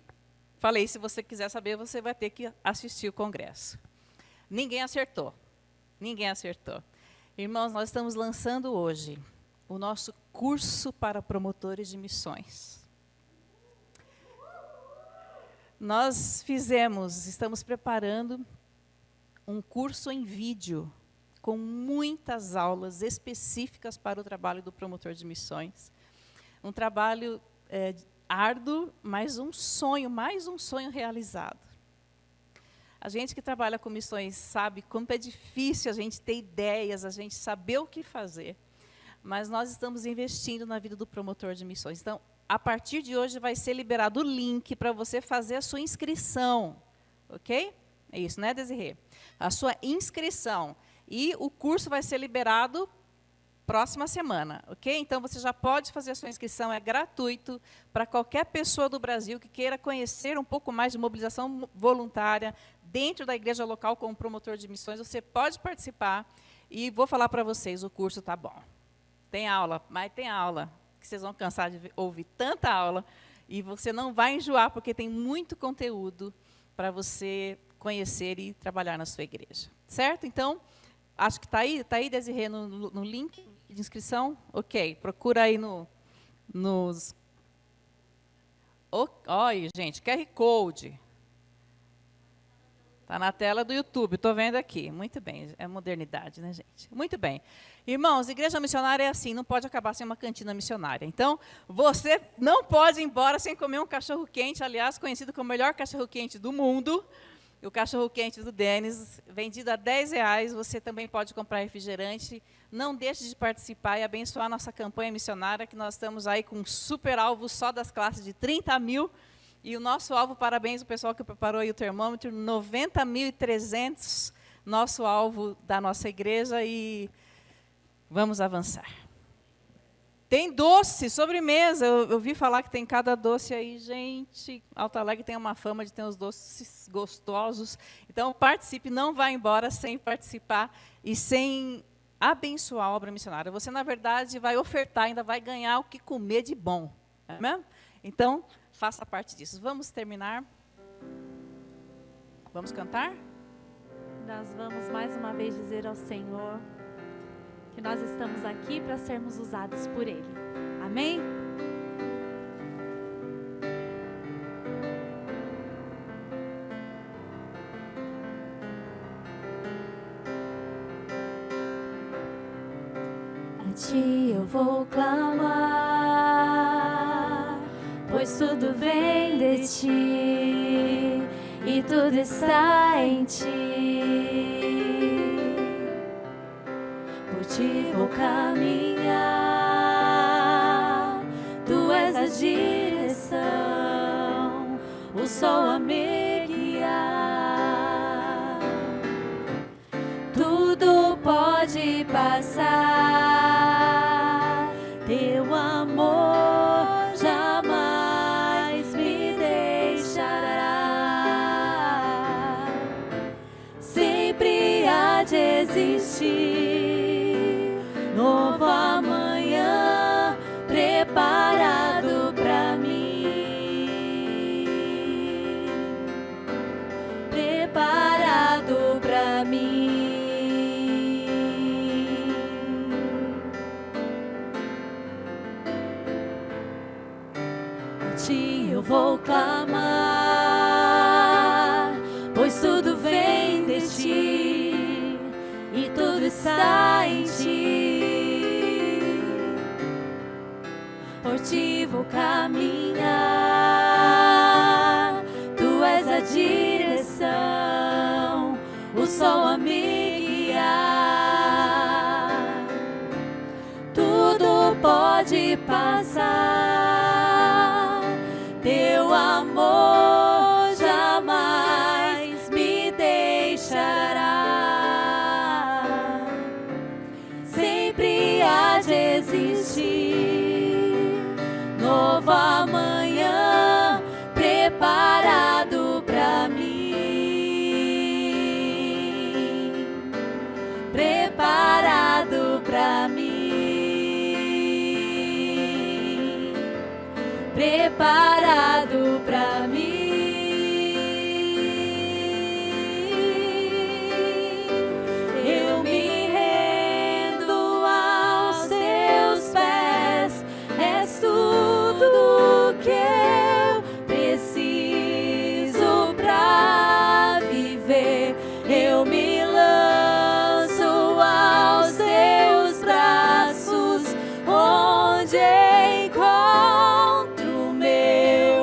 falei: se você quiser saber, você vai ter que assistir o congresso. Ninguém acertou. Ninguém acertou. Irmãos, nós estamos lançando hoje o nosso curso para promotores de missões. Nós estamos preparando um curso em vídeo, com muitas aulas específicas para o trabalho do promotor de missões. Um trabalho árduo, mas mais um sonho realizado. A gente que trabalha com missões sabe como é difícil a gente ter ideias, a gente saber o que fazer. Mas nós estamos investindo na vida do promotor de missões. Então, a partir de hoje vai ser liberado o link para você fazer a sua inscrição. Ok? É isso, né, Desirê? A sua inscrição. E o curso vai ser liberado próxima semana, ok? Então, você já pode fazer a sua inscrição, é gratuito para qualquer pessoa do Brasil que queira conhecer um pouco mais de mobilização voluntária dentro da igreja local como promotor de missões. Você pode participar e vou falar para vocês, o curso está bom. Tem aula, mas tem aula, que vocês vão cansar de ouvir tanta aula e você não vai enjoar, porque tem muito conteúdo para você conhecer e trabalhar na sua igreja. Certo? Então, acho que está aí, Desirê, no link de inscrição? Ok, procura aí nos... Olha, gente, QR Code. Está na tela do YouTube, estou vendo aqui. Muito bem, é modernidade, né, gente? Muito bem. Irmãos, igreja missionária é assim, não pode acabar sem uma cantina missionária. Então, você não pode ir embora sem comer um cachorro-quente, aliás, conhecido como o melhor cachorro-quente do mundo. O cachorro-quente do Denis, vendido a R$10. Você também pode comprar refrigerante. Não deixe de participar e abençoar a nossa campanha missionária, que nós estamos aí com um super alvo só das classes de 30 mil. E o nosso alvo, parabéns ao pessoal que preparou aí o termômetro, 90.300, nosso alvo da nossa igreja, e vamos avançar. Tem doce, sobremesa, eu vi falar que tem cada doce aí, gente. Alto Alegre tem uma fama de ter uns doces gostosos. Então, participe, não vá embora sem participar e sem abençoar a obra missionária. Você, na verdade, vai ofertar, ainda vai ganhar o que comer de bom. Não é mesmo? Então, faça parte disso. Vamos terminar? Vamos cantar? Nós vamos mais uma vez dizer ao Senhor que nós estamos aqui para sermos usados por Ele. Amém? A Ti eu vou clamar, pois tudo vem de Ti e tudo está em Ti. Por Ti vou caminhar, Tu és a direção, o sol a me guiar. Tudo pode passar, Teu amor jamais me deixará. Sempre há de existir novo amanhã preparado para mim, preparado para mim. A Ti eu vou clamar, pois tudo vem de Ti e tudo está em Ti. Por Ti vou caminhar, Tu és a direção, o sol a me guiar. Tudo pode passar, Teu amor jamais me deixará. Sempre há de existir novo amanhã preparado para mim, preparado para mim, preparado para mim. Eu me rendo aos Teus pés, és tudo que eu preciso para viver. Eu me lanço aos Teus braços, onde encontro meu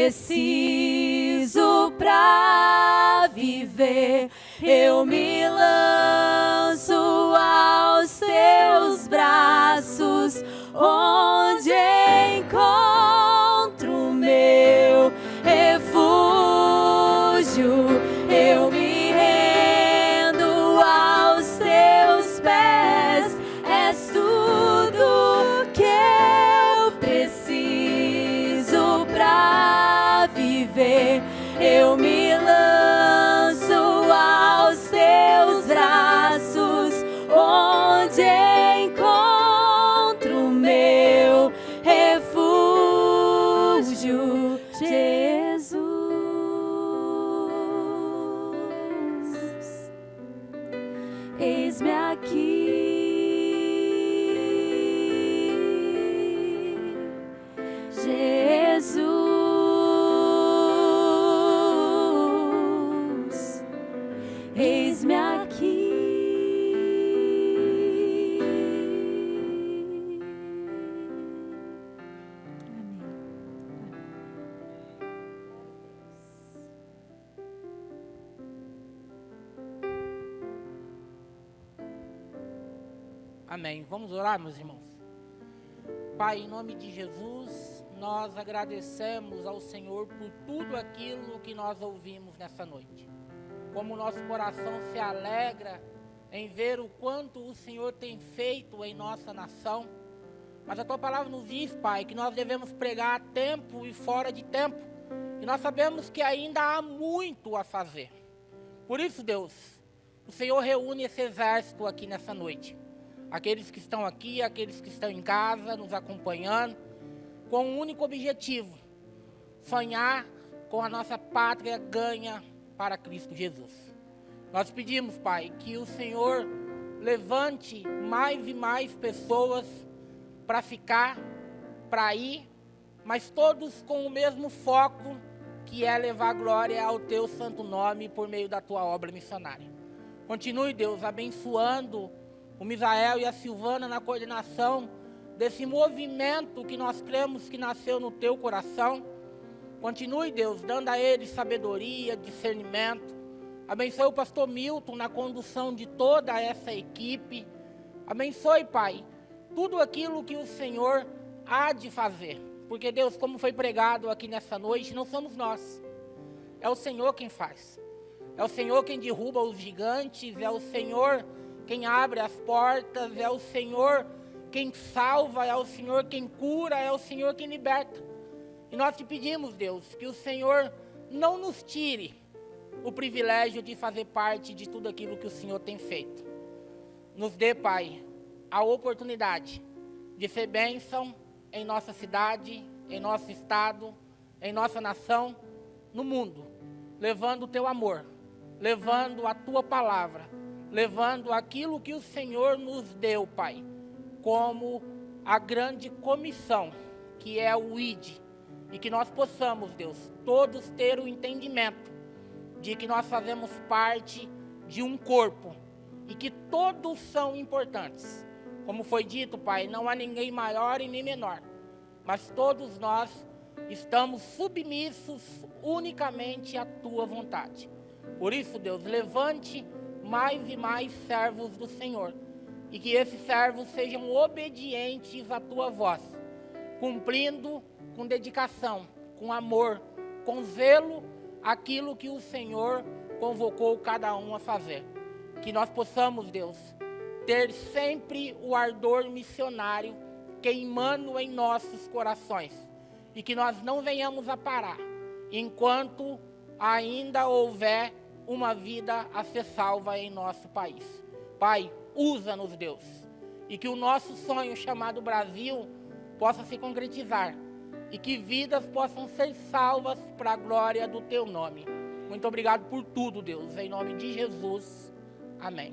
preciso pra viver. Eu me lanço aos teus braços, onde encontro meu refúgio. Eu me rendo aos teus pés, és tudo que eu preciso pra viver. Eu me lanço aos teus braços, onde encontro meu refúgio, Jesus. Eis-me aqui, Jesus. Eis-me aqui. Amém. Vamos orar, meus irmãos. Pai, em nome de Jesus, nós agradecemos ao Senhor por tudo aquilo que nós ouvimos nessa noite. Como o nosso coração se alegra em ver o quanto o Senhor tem feito em nossa nação. Mas a Tua palavra nos diz, Pai, que nós devemos pregar a tempo e fora de tempo. E nós sabemos que ainda há muito a fazer. Por isso, Deus, o Senhor reúne esse exército aqui nessa noite. Aqueles que estão aqui, aqueles que estão em casa, nos acompanhando, com um único objetivo: sonhar com a nossa pátria ganha para Cristo Jesus. Nós pedimos, Pai, que o Senhor levante mais e mais pessoas para ficar, para ir, mas todos com o mesmo foco, que é levar glória ao Teu santo nome por meio da Tua obra missionária. Continue, Deus, abençoando o Misael e a Silvana na coordenação desse movimento que nós cremos que nasceu no Teu coração. Continue, Deus, dando a eles sabedoria, discernimento. Abençoe o pastor Milton na condução de toda essa equipe. Abençoe, Pai, tudo aquilo que o Senhor há de fazer. Porque, Deus, como foi pregado aqui nessa noite, não somos nós. É o Senhor quem faz. É o Senhor quem derruba os gigantes. É o Senhor quem abre as portas. É o Senhor quem salva. É o Senhor quem cura. É o Senhor quem liberta. E nós te pedimos, Deus, que o Senhor não nos tire o privilégio de fazer parte de tudo aquilo que o Senhor tem feito. Nos dê, Pai, a oportunidade de ser bênção em nossa cidade, em nosso estado, em nossa nação, no mundo, levando o Teu amor, levando a Tua palavra, levando aquilo que o Senhor nos deu, Pai, como a grande comissão, que é o ID. E que nós possamos, Deus, todos ter o entendimento de que nós fazemos parte de um corpo e que todos são importantes. Como foi dito, Pai, não há ninguém maior e nem menor, mas todos nós estamos submissos unicamente à Tua vontade. Por isso, Deus, levante mais e mais servos do Senhor e que esses servos sejam obedientes à Tua voz, cumprindo com dedicação, com amor, com zelo, aquilo que o Senhor convocou cada um a fazer. Que nós possamos, Deus, ter sempre o ardor missionário queimando em nossos corações. E que nós não venhamos a parar, enquanto ainda houver uma vida a ser salva em nosso país. Pai, usa-nos, Deus, e que o nosso sonho chamado Brasil possa se concretizar. e que vidas possam ser salvas para a glória do teu nome. Muito obrigado por tudo, Deus, em nome de Jesus. Amém.